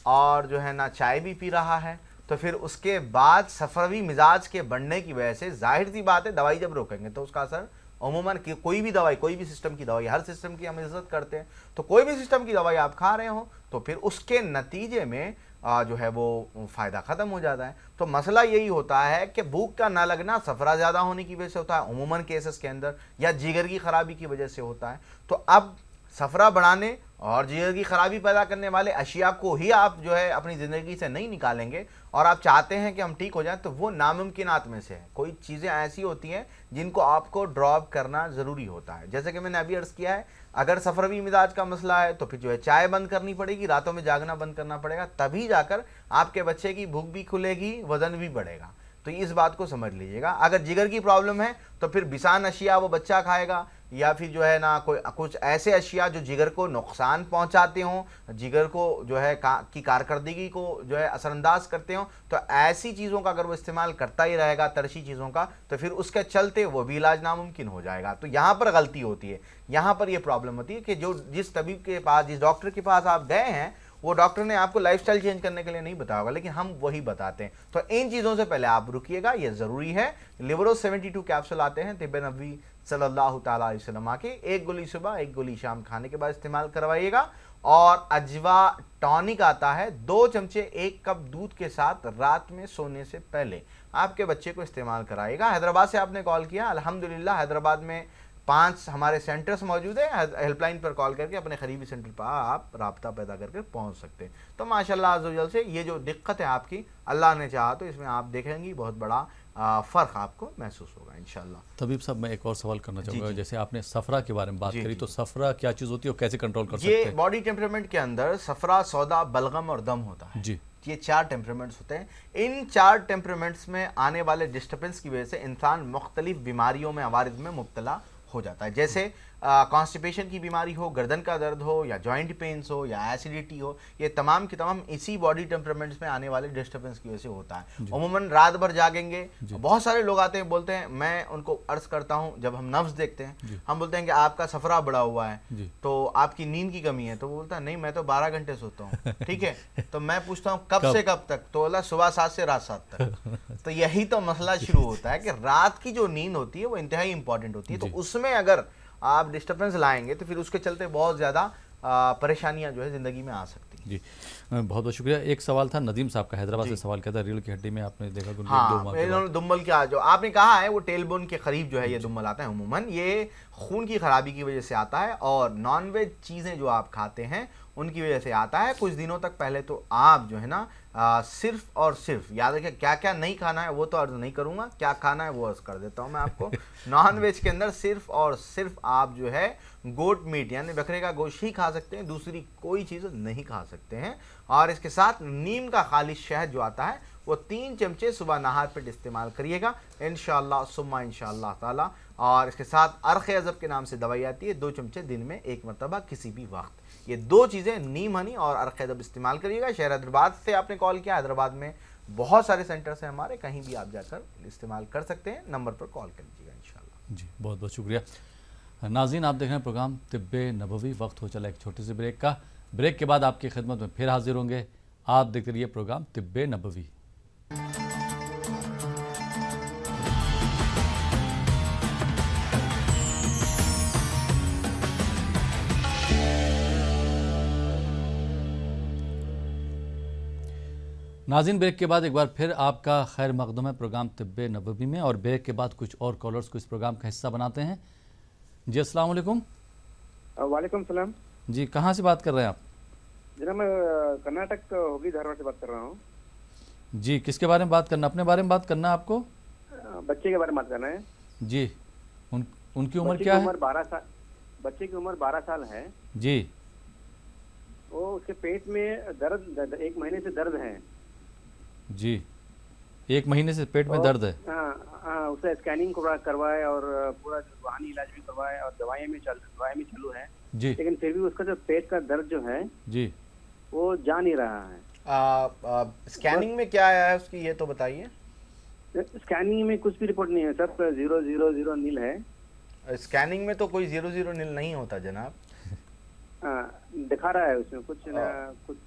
S2: और जो है ना चाय भी पी रहा है, तो फिर उसके बाद सफरवी मिजाज के बढ़ने की वजह से जाहिर सी बात है दवाई जब रोकेंगे तो उसका असर अमूमन कोई भी दवाई, कोई भी सिस्टम की दवाई, हर सिस्टम की हम इज्जत करते हैं, तो कोई भी सिस्टम की दवाई आप खा रहे हो तो फिर उसके नतीजे में जो है वो फ़ायदा ख़त्म हो जाता है। तो मसला यही होता है कि भूख का ना लगना सफरा ज़्यादा होने की वजह से होता है अमूमन केसेस के अंदर, या जिगर की ख़राबी की वजह से होता है। तो अब सफरा बढ़ाने और जिगर की ख़राबी पैदा करने वाले अशिया को ही आप जो है अपनी ज़िंदगी से नहीं निकालेंगे और आप चाहते हैं कि हम ठीक हो जाएं, तो वो नामुमकिनात में से है। कोई चीज़ें ऐसी होती हैं जिनको आपको ड्रॉप करना ज़रूरी होता है। जैसे कि मैंने अभी अर्ज़ किया है, अगर सफरवी मिजाज का मसला है तो फिर जो है चाय बंद करनी पड़ेगी, रातों में जागना बंद करना पड़ेगा, तभी जाकर आपके बच्चे की भूख भी खुलेगी, वज़न भी बढ़ेगा। तो इस बात को समझ लीजिएगा। अगर जिगर की प्रॉब्लम है तो फिर बिसान अशिया वो बच्चा खाएगा, या फिर जो है ना कुछ ऐसे अशिया जो जिगर को नुकसान पहुंचाते हों, जिगर को जो है की कारकर्दगी को जो है असरअंदाज करते हों, तो ऐसी चीज़ों का अगर वो इस्तेमाल करता ही रहेगा, तरशी चीज़ों का, तो फिर उसके चलते वो भी इलाज नामुमकिन हो जाएगा। तो यहाँ पर गलती होती है, यहाँ पर ये प्रॉब्लम होती है कि जिस तबीब के पास, जिस डॉक्टर के पास आप गए हैं, वो डॉक्टर ने आपको लाइफस्टाइल चेंज करने के लिए नहीं बताया होगा, लेकिन हम वही बताते हैं। तो इन चीज़ों से पहले आप रुकिएगा, ये ज़रूरी है। लिवरो 72 कैप्सूल आते हैं तिब्ब नबवी सल्लल्लाहु तआला अलैहि वसल्लम के, एक गोली सुबह, एक गोली शाम खाने के बाद इस्तेमाल करवाइएगा। और अजवा टॉनिक आता है, 2 चमचे 1 कप दूध के साथ रात में सोने से पहले आपके बच्चे को इस्तेमाल कराइएगा। हैदराबाद से आपने कॉल किया, अल्हम्दुलिल्लाह हैदराबाद में 5 हमारे सेंटर्स मौजूद है। हेल्पलाइन पर कॉल करके अपने करीबी सेंटर पर आप राब्ता पैदा करके पहुंच सकते हैं। तो माशाल्लाह अज़्ज़वजल से ये जो दिक्कत है आपकी, अल्लाह ने चाहा तो इसमें आप देखेंगी बहुत बड़ा फ़र्क आपको महसूस होगा इंशाल्लाह।
S1: तबीब साहब, मैं एक और सवाल करना चाहूँगा। जैसे आपने सफरा के बारे में बात करी, तो सफरा क्या चीज़ होती है और कैसे कंट्रोल कर सकते हैं?
S2: ये बॉडी टेम्परामेंट के अंदर सफरा, सौदा, बलगम और दम होता है
S1: जी।
S2: ये 4 टेम्परामेंट्स होते हैं। इन 4 टेम्परामेंट्स में आने वाले डिस्टर्बेंस की वजह से इंसान मुख्तलिफ बीमारियों में, अवारिद में मुब्तला हो जाता है। जैसे कॉन्स्टिपेशन की बीमारी हो, गर्दन का दर्द हो, या जॉइंट पेन्स हो, या एसिडिटी हो, ये तमाम के तमाम इसी बॉडी टेम्परामेंट्स में आने वाले डिस्टर्बेंस की वजह से होता है। अमूमन रात भर जागेंगे, बहुत सारे लोग आते हैं बोलते हैं, मैं उनको अर्ज करता हूं, जब हम नब्ज देखते हैं हम बोलते हैं कि आपका सफरा बड़ा हुआ है तो आपकी नींद की कमी है, तो वो बोलता है नहीं मैं तो 12 घंटे सोता हूँ। ठीक है, तो मैं पूछता हूँ कब से कब तक, तो बोला सुबह 7 से रात 7 तक। तो यही तो मसला शुरू होता है कि रात की जो नींद होती है वो इंतहाई इंपॉर्टेंट होती है, तो उसमें अगर आप डिस्टर्बेंस लाएंगे तो फिर उसके चलते बहुत ज़्यादा परेशानियां जो है ज़िंदगी में आ सकती हैं।
S1: जी बहुत बहुत शुक्रिया। एक सवाल था नदीम साहब का, हैदराबाद से सवाल किया था, रीढ़ की हड्डी में आपने देखा कि
S2: हाँ, दुम्बल क्या जो आपने कहा है वो टेलबोन के करीब जो है ये दुम्बल आता है। अमूमन ये खून की खराबी की वजह से आता है और नॉनवेज चीज़ें जो आप खाते हैं उनकी वजह से आता है। कुछ दिनों तक पहले तो आप जो है ना सिर्फ और सिर्फ याद रखिए, क्या क्या नहीं खाना है वो तो अर्ज नहीं करूंगा, क्या खाना है वो अर्ज कर देता हूं मैं आपको। नॉन वेज के अंदर सिर्फ और सिर्फ आप जो है गोट मीट यानी बकरे का गोश्त ही खा सकते हैं, दूसरी कोई चीज़ नहीं खा सकते हैं। और इसके साथ नीम का खालिश शहद जो आता है वो 3 चमचे सुबह नहार पर इस्तेमाल करिएगा इंशाअल्लाह सुम्मा इंशाअल्लाह ताला। और इसके साथ अर्क़ अज़ब के नाम से दवाई आती है, 2 चमचे दिन में 1 मरतबा किसी भी वक्त। ये 2 चीज़ें नीम हनी और अर्क़ अज़ब इस्तेमाल करिएगा। शहर हैदराबाद से आपने कॉल किया, हैदराबाद में बहुत सारे सेंटर्स हैं हमारे, कहीं भी आप जाकर इस्तेमाल कर सकते हैं। नंबर पर कॉल कर लीजिएगा इंशाअल्लाह।
S1: जी बहुत बहुत शुक्रिया। नाज़रीन आप देख रहे हैं प्रोग्राम तिब्बे नबवी। वक्त हो चला एक छोटे से ब्रेक का। ब्रेक के बाद आपकी खिदमत में फिर हाजिर होंगे। आप देखते रहिए प्रोग्राम तिब्बे नबवी। नाज़रीन ब्रेक के बाद एक बार फिर आपका खैर मकदम है प्रोग्राम तिब्बे नबवी में, और ब्रेक के बाद कुछ और कॉलर्स को इस प्रोग्राम का हिस्सा बनाते हैं। जी अस्सलाम वालेकुम।
S9: वालेकुम सलाम
S1: जी, कहाँ से बात कर रहे हैं आप?
S9: जनाब मैं कर्नाटक हुबली धारवाड़ से बात कर रहा हूँ।
S1: जी किसके बारे में बात करना? अपने बारे में बात करना है आपको?
S9: बच्चे के बारे में बात करना है जी।
S1: उनकी उम्र क्या है?
S9: 12 साल। बच्चे की उम्र 12 साल है
S1: जी।
S9: वो उसके पेट में दर्द 1 महीने से दर्द है
S1: जी। 1 महीने से पेट में दर्द है?
S9: हाँ, उसे स्कैनिंग करवाए और पूरा रूहानी इलाज भी करवाए और दवाई में चालू है
S1: जी,
S9: लेकिन फिर भी उसका जो पेट का दर्द जो है जी वो जा नहीं रहा है।
S2: स्कैनिंग में क्या आया है उसकी ये तो बताइए।
S9: स्कैनिंग में कुछ भी रिपोर्ट नहीं है सर, 000 नील है।
S2: स्कैनिंग में तो कोई 0 नील नहीं होता जनाब।
S9: दिखा रहा है उसमें कुछ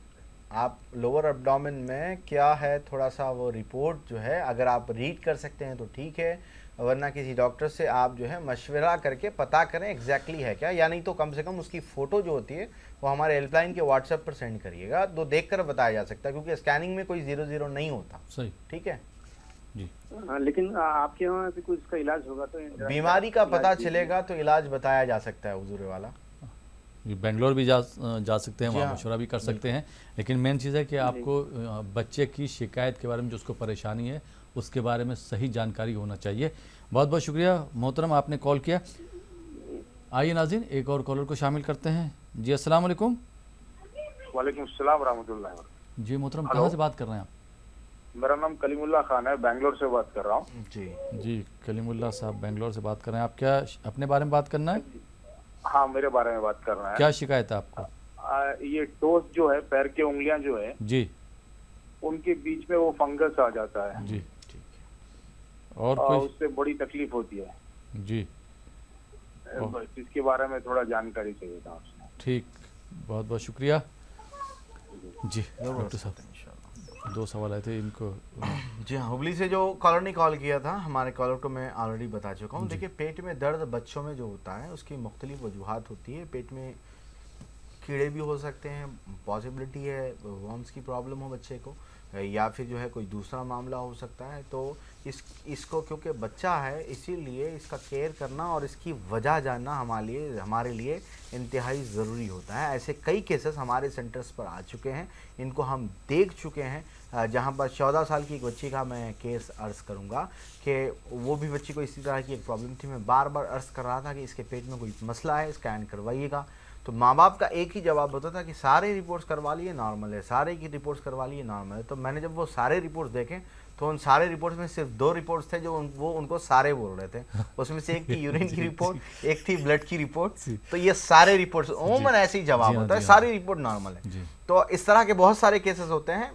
S2: आप लोअर एब्डोमेन में क्या है थोड़ा सा वो रिपोर्ट जो है अगर आप रीड कर सकते हैं तो ठीक है, वरना किसी डॉक्टर से आप जो है मशवरा करके पता करें एग्जैक्टली है क्या, या नहीं तो कम से कम उसकी फ़ोटो जो होती है वो हमारे हेल्पलाइन के व्हाट्सएप पर सेंड करिएगा, तो देख कर बताया जा सकता है, क्योंकि स्कैनिंग में कोई 0 नहीं होता।
S1: सही,
S2: ठीक है
S1: जी।
S9: लेकिन आपके यहाँ भी कुछ इसका इलाज होगा तो
S2: बीमारी का पता चलेगा तो इलाज बताया जा सकता है हुजूर वाला।
S1: बेंगलोर भी जा सकते हैं, वहाँ मशवरा भी कर सकते हैं, लेकिन मेन चीज़ है कि आपको बच्चे की शिकायत के बारे में जो उसको परेशानी है उसके बारे में सही जानकारी होना चाहिए। बहुत बहुत शुक्रिया मोहतरम, आपने कॉल किया। आइए नाज़रीन एक और कॉलर को शामिल करते हैं। जी अस्सलाम वालेकुम।
S7: वालेकुम सलाम रहमतुल्लाह।
S1: जी मोहतरम, कहाँ से बात कर रहे हैं आप?
S7: मेरा नाम कलीमुल्लाह खान है, बेंगलोर से बात कर रहा हूँ।
S1: जी कलीमुल्लाह साहब बेंगलोर से बात कर रहे हैं। आप क्या अपने बारे में बात करना है?
S7: हाँ मेरे बारे में बात कर रहे हैं।
S1: क्या शिकायत है आपको?
S7: ये टोस जो है, पैर की उंगलियां जो है जी, उनके बीच में वो फंगस आ जाता है जी, ठीक है, और उससे बड़ी तकलीफ होती है जी, इसके बारे में थोड़ा जानकारी चाहिए था आपसे।
S1: ठीक, बहुत बहुत शुक्रिया जी। डॉक्टर साहब 2 सवाल आए थे इनको।
S2: जी हाँ, हुबली से जो कॉलर ने कॉल किया था, हमारे कॉलर को मैं ऑलरेडी बता चुका हूँ। देखिए पेट में दर्द बच्चों में जो होता है उसकी मुख्तलिफ वजूहात होती है। पेट में कीड़े भी हो सकते हैं, पॉसिबिलिटी है वर्म्स की प्रॉब्लम हो बच्चे को, या फिर जो है कोई दूसरा मामला हो सकता है। तो इसको क्योंकि बच्चा है इसीलिए इसका केयर करना और इसकी वजह जानना हमारे लिए इंतहाई ज़रूरी होता है। ऐसे कई केसेस हमारे सेंटर्स पर आ चुके हैं, इनको हम देख चुके हैं, जहां पर 14 साल की एक बच्ची का मैं केस अर्ज़ करूंगा कि वो भी बच्ची को इसी तरह की एक प्रॉब्लम थी। मैं बार बार अर्ज़ कर रहा था कि इसके पेट में कोई मसला है, स्कैन करवाइएगा। तो माँ बाप का एक ही जवाब होता था कि सारे रिपोर्ट्स करवा लिए नॉर्मल है, सारे की रिपोर्ट्स करवा लिए नॉर्मल है। तो मैंने जब वो सारे रिपोर्ट्स देखे तो उन सारे रिपोर्ट्स में सिर्फ 2 रिपोर्ट्स थे जो वो उनको सारे बोल रहे थे। उसमें से एक थी यूरिन की रिपोर्ट, एक थी ब्लड की रिपोर्ट। तो ये सारे रिपोर्ट्स उमूमन ऐसे ही जवाब होता है, सारी रिपोर्ट नॉर्मल है। तो इस तरह के बहुत सारे केसेस होते हैं।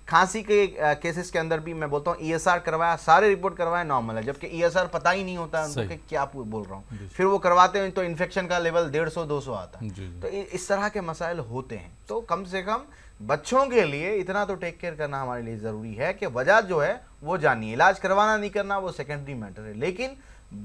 S2: खांसी के केसेस के अंदर भी मैं बोलता हूँ ESR करवाया, सारे रिपोर्ट करवाया, नॉर्मल है, जबकि ESR पता ही नहीं होता है उनको कि क्या बोल रहा हूँ। फिर वो करवाते हैं तो इन्फेक्शन का लेवल 150-200 आता है। तो इस तरह के मसाइल होते हैं। तो कम से कम बच्चों के लिए इतना तो टेक केयर करना हमारे लिए ज़रूरी है कि वजह जो है वो जानिए। इलाज करवाना नहीं करना वो सेकेंडरी मैटर है, लेकिन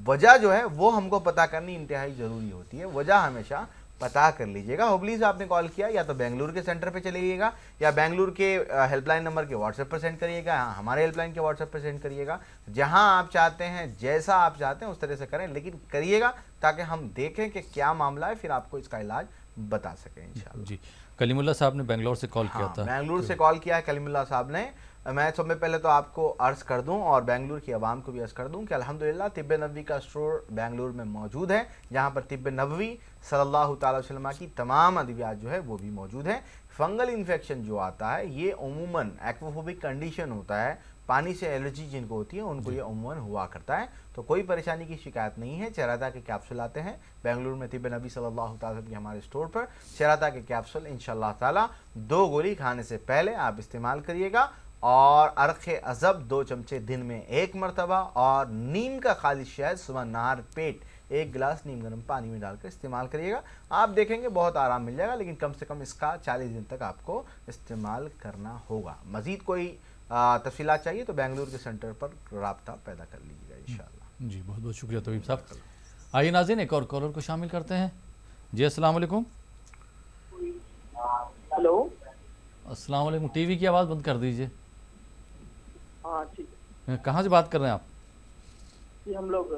S2: वजह जो है वो हमको पता करनी इंतहाई ज़रूरी होती है। वजह हमेशा पता कर लीजिएगा। हुबली से आपने कॉल किया, या तो बेंगलुरु के सेंटर पे चलिएगा या बेंगलुरु के हेल्पलाइन नंबर के व्हाट्सएप पर सेंड करिएगा, हमारे हेल्पलाइन के व्हाट्सएप पर सेंड करिएगा। जहां आप चाहते हैं, जैसा आप चाहते हैं उस तरह से करें, लेकिन करिएगा ताकि हम देखें कि क्या मामला है, फिर आपको इसका इलाज बता सकें इंशाल्लाह।
S1: जी, कलीमुल्लाह साहब ने बेंगलोर से कॉल किया था।
S2: बेंगलुरु से कॉल किया है कलीमुल्लाह साहब ने। मैं सबसे पहले तो आपको अर्ज कर दूं और बेंगलुरु की आवाम को भी अर्ज कर दूं कि अल्हम्दुलिल्लाह तिब्बे नबवी का स्टोर बेंगलुरु में मौजूद है, जहां पर तिब्बे नबवी सल्लल्लाहु तआला अलैहि वसल्लम की तमाम अद्वियात जो है वो भी मौजूद है। फंगल इन्फेक्शन जो आता है ये उमूमन एक्वाफोबिक कंडीशन होता है, पानी से एलर्जी जिनको होती है उनको ये उमूमन हुआ करता है। तो कोई परेशानी की शिकायत नहीं है। चेराता के कैप्सूल आते हैं बेंगलुरु में तिब्बे नबी सल्लल्लाहु तआला अलैहि वसल्लम के हमारे स्टोर पर। चेराता के कैप्सूल इंशाअल्लाह ताला 2 गोली खाने से पहले आप इस्तेमाल करिएगा, और अरखे अज़ब 2 चमचे दिन में 1 मरतबा, और नीम का खालिश शहद सुबह नहार पेट 1 गिलास नीम गर्म पानी में डालकर इस्तेमाल करिएगा। आप देखेंगे बहुत आराम मिल जाएगा, लेकिन कम से कम इसका 40 दिन तक आपको इस्तेमाल करना होगा। मज़ीद कोई तफसीलात चाहिए तो बेंगलुरु के सेंटर पर रब्ता पैदा कर लीजिएगा इंशाअल्लाह।
S1: जी, बहुत बहुत शुक्रिया तबीब साहब। आइए नाज़रीन, एक और कॉलर को शामिल करते हैं। जी अस्सलाम वालेकुम।
S10: हेलो,
S1: अस्सलाम वालेकुम। टीवी की आवाज़ बंद कर दीजिए।
S10: हाँ ठीक है।
S1: कहाँ से बात कर रहे हैं आप?
S10: जी हम लोग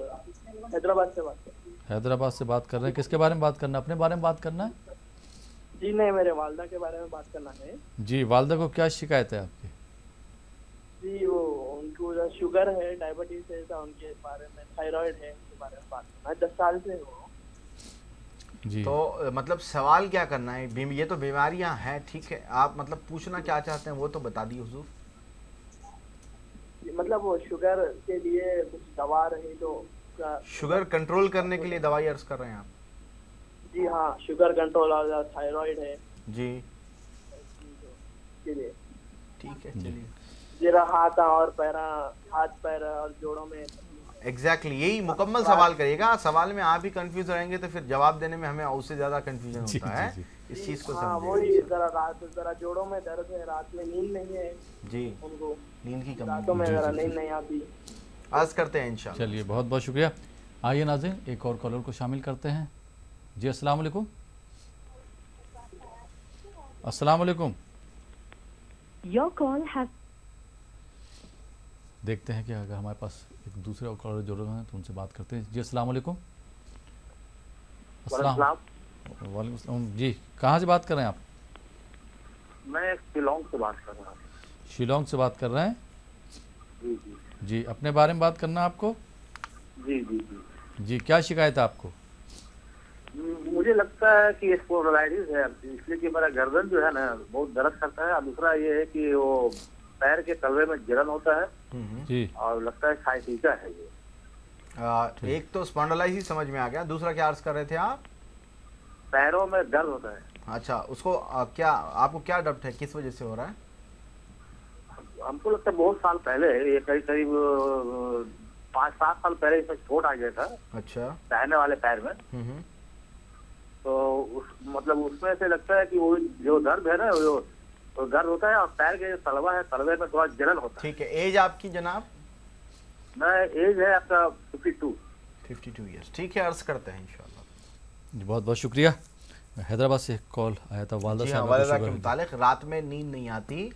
S10: हैदराबाद से बात कर रहे हैं।
S1: हैदराबाद से बात कर रहे हैं। किसके बारे में बात करना है? अपने बारे में बात करना है?
S10: जी नहीं, मेरे वालदा के बारे में बात करना है।
S1: जी, वालदा को क्या शिकायत है आपकी?
S10: जी वो उनको शुगर है, डायबिटीज है, उनके बारे में थायराइड है, उनके बारे में बात करना है। 10 साल से हो।
S2: जी, तो मतलब सवाल क्या करना है? ये तो बीमारियां हैं, ठीक है, आप मतलब पूछना क्या चाहते हैं वो तो बता दी हुजूर।
S10: मतलब वो शुगर के लिए कुछ दवा रही तो
S2: शुगर कंट्रोल करने के लिए दवाई अर्ज कर रहे हैं आप?
S10: जी हाँ, शुगर कंट्रोल और थायराइड है
S2: जी,
S10: के लिए।
S2: ठीक है, चलिए।
S10: जरा हाथ और पैर और जोड़ों में
S2: एग्जैक्टली यही मुकम्मल सवाल करिएगा। सवाल में आप ही कंफ्यूज रहेंगे तो फिर जवाब देने में हमें उससे ज्यादा कंफ्यूजन होता है। इस चीज को
S10: समझिए। जरा जोड़ों में दर्द है, रात में नींद नहीं है
S2: जी,
S10: उनको
S2: नींद की कमी,
S10: रातों में जरा नींद नहीं आती।
S2: अर्ज करते हैं इंशाल्लाह।
S1: चलिए, बहुत बहुत शुक्रिया। आइए नाज़रीन, एक और कॉलर को शामिल करते हैं। जी अस्सलाम वालेकुम। अस्सलाम वालेकुम।
S11: Your call has
S1: देखते हैं कि अगर हमारे पास एक दूसरे और कॉलर जुड़ रहे हैं तो उनसे बात करते हैं। जी अस्सलाम वालेकुम। वालेकुम सलाम। जी, कहाँ से बात कर रहे हैं आप?
S5: मैं शिलोंग से बात कर रहा हूँ।
S1: शिलोंग से बात कर रहे हैं?
S5: जी जी
S1: जी, अपने बारे में बात करना आपको?
S5: जी जी जी
S1: जी, क्या शिकायत है आपको?
S5: मुझे लगता है कि स्पोंडिलाइटिस है, इसलिए कि मेरा गर्दन जो है ना बहुत दर्द करता है, और दूसरा ये है कि वो पैर के तलवे में जलन होता है
S1: जी,
S5: और लगता है साइटिका है ये।
S2: एक तो स्पॉन्डिलाइटिस समझ में आ गया, दूसरा क्या अर्ज कर रहे थे आप?
S5: पैरों में दर्द होता है।
S2: अच्छा, उसको क्या आपको क्या डाउट है, किस वजह से हो रहा है?
S5: हमको लगता है बहुत साल पहले, ये करीब 5-7 साल पहले इसमें चोट आ गया था।
S2: अच्छा,
S5: दाहिने वाले पैर में। तो मतलब उसमें से लगता है कि वो जो दर्द है ना, वो दर्द होता है, और पैर के जो तलवा है, तलवे में थोड़ा जलन होता है।
S2: ठीक है, एज आपकी जनाब?
S5: मैं एज है आपका 52
S2: ईयर्स। ठीक है, अर्ज करते हैं इंशाल्लाह।
S1: बहुत बहुत शुक्रिया। हैदराबाद से कॉल आया था वालदा साहब
S2: के मुतालिक। रात में नींद नहीं आती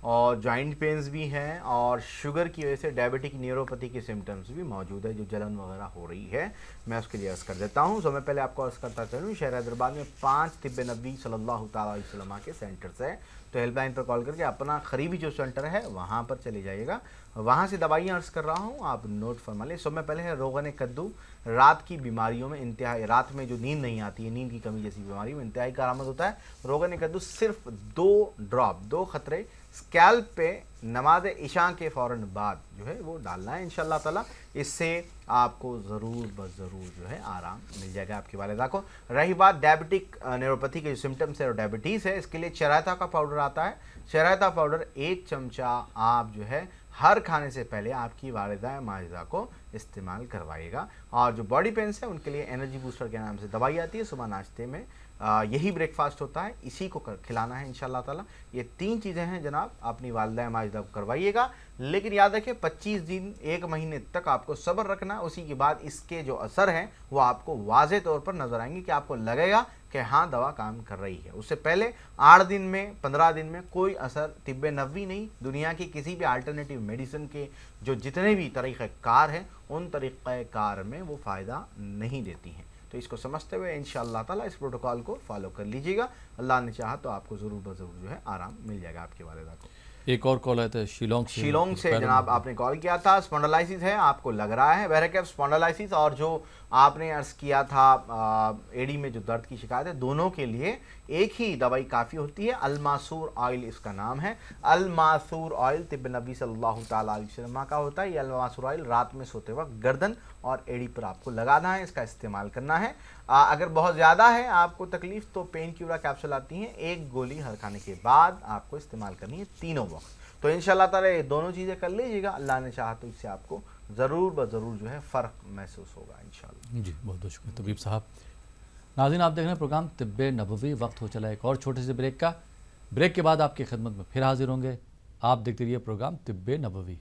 S2: और जॉइंट पेन्स भी हैं, और शुगर की वजह से डायबिटिक न्यूरोपैथी के सिम्टम्स भी मौजूद है, जो जलन वगैरह हो रही है। मैं उसके लिए अर्ज कर देता हूँ। तो मैं पहले आपको अर्ज करता चलूँ, शहर हैदराबाद में 5 तिब्बे नबी सल्लल्लाहु तआला अलैहि वसल्लम के सेंटर्स है। तो हेल्पलाइन पर कॉल करके अपना करीबी जो सेंटर है वहाँ पर चले जाइएगा। वहाँ से दवाइयाँ अर्ज कर रहा हूँ, आप नोट फरमा लें। सब में पहले है रोगन कद्दू। रात की बीमारियों में इंतहाई, रात में जो नींद नहीं आती है, नींद की कमी जैसी बीमारी में इंतहाई करामत होता है। रोगन कद्दू सिर्फ 2 ड्रॉप, 2 खतरे स्कैल्प पे नमाज इशा के फ़ौरन बाद जो है वो डालना है इंशाअल्लाह ताला। इससे आपको ज़रूर ज़रूर जो है आराम मिल जाएगा आपकी वालिदा को। रही बात डायबिटिक न्यूरोपैथी के जो सिम्टम्स है और डायबिटीज़ है, इसके लिए चरायता का पाउडर आता है। चरायता पाउडर 1 चमचा आप जो है हर खाने से पहले आपकी वालिदा माजिदा को इस्तेमाल करवाइएगा। और जो बॉडी पेन्स है उनके लिए एनर्जी बूस्टर के नाम से दवाई आती है, सुबह नाश्ते में यही ब्रेकफास्ट होता है, इसी को खिलाना है इंशाअल्लाह ताला। ये 3 चीज़ें हैं जनाब, अपनी वालिदा माजिदा को करवाइएगा। लेकिन याद रखें 25 दिन 1 महीने तक आपको सब्र रखना है। उसी के बाद इसके जो असर हैं वो आपको वाज़े तौर पर नज़र आएंगे कि आपको लगेगा कि हाँ दवा काम कर रही है। उससे पहले 8 दिन में 15 दिन में कोई असर तिब्बे नबवी नहीं, दुनिया की किसी भी अल्टरनेटिव मेडिसिन के जो जितने भी तरीक़ेकार हैं उन तरीक़ेकार में वो फ़ायदा नहीं देती हैं। तो इसको समझते हुए इंशाअल्लाह ताला इस प्रोटोकॉल को फॉलो कर लीजिएगा। अल्लाह ने चाहा तो आपको ज़रूर ज़रूर जो है आराम मिल जाएगा आपकी वालिदा को।
S1: एक और कॉल आया था शिलोंग
S2: से जनाब आपने कॉल किया था। स्पॉन्डिलाइसिस है आपको लग रहा है, वेरिकोस स्पॉन्डिलाइसिस और जो आपने अर्ज़ किया था एडी में जो दर्द की शिकायत है, दोनों के लिए एक ही दवाई काफ़ी होती है। अल-मासूर ऑयल इसका नाम है। अल-मासूर ऑयल तिब्ब नबी सल्लल्लाहु ताला अलैहि वसल्लम का होता है। ये अल-मासूर ऑयल रात में सोते वक्त गर्दन और एडी पर आपको लगाना है, इसका इस्तेमाल करना है। अगर बहुत ज़्यादा है आपको तकलीफ़ तो पेन क्यूरा कैप्सूल आती हैं, 1 गोली हर खाने के बाद आपको इस्तेमाल करनी है तीनों वक्त। तो इंशाअल्लाह ताला ये दोनों चीज़ें कर लीजिएगा, अल्लाह ने चाहा तो इससे आपको ज़रूर ज़रूर जो है फ़र्क महसूस होगा इंशाअल्लाह।
S1: जी बहुत बहुत शुक्रिया तबीब साहब। नाज़रीन आप देख रहे हैं प्रोग्राम तिब्बे नबवी। वक्त हो चला एक और छोटे से ब्रेक का। ब्रेक के बाद आपकी खिदमत में फिर हाजिर होंगे। आप देखते रहिए प्रोग्राम तिब्बे नबवी।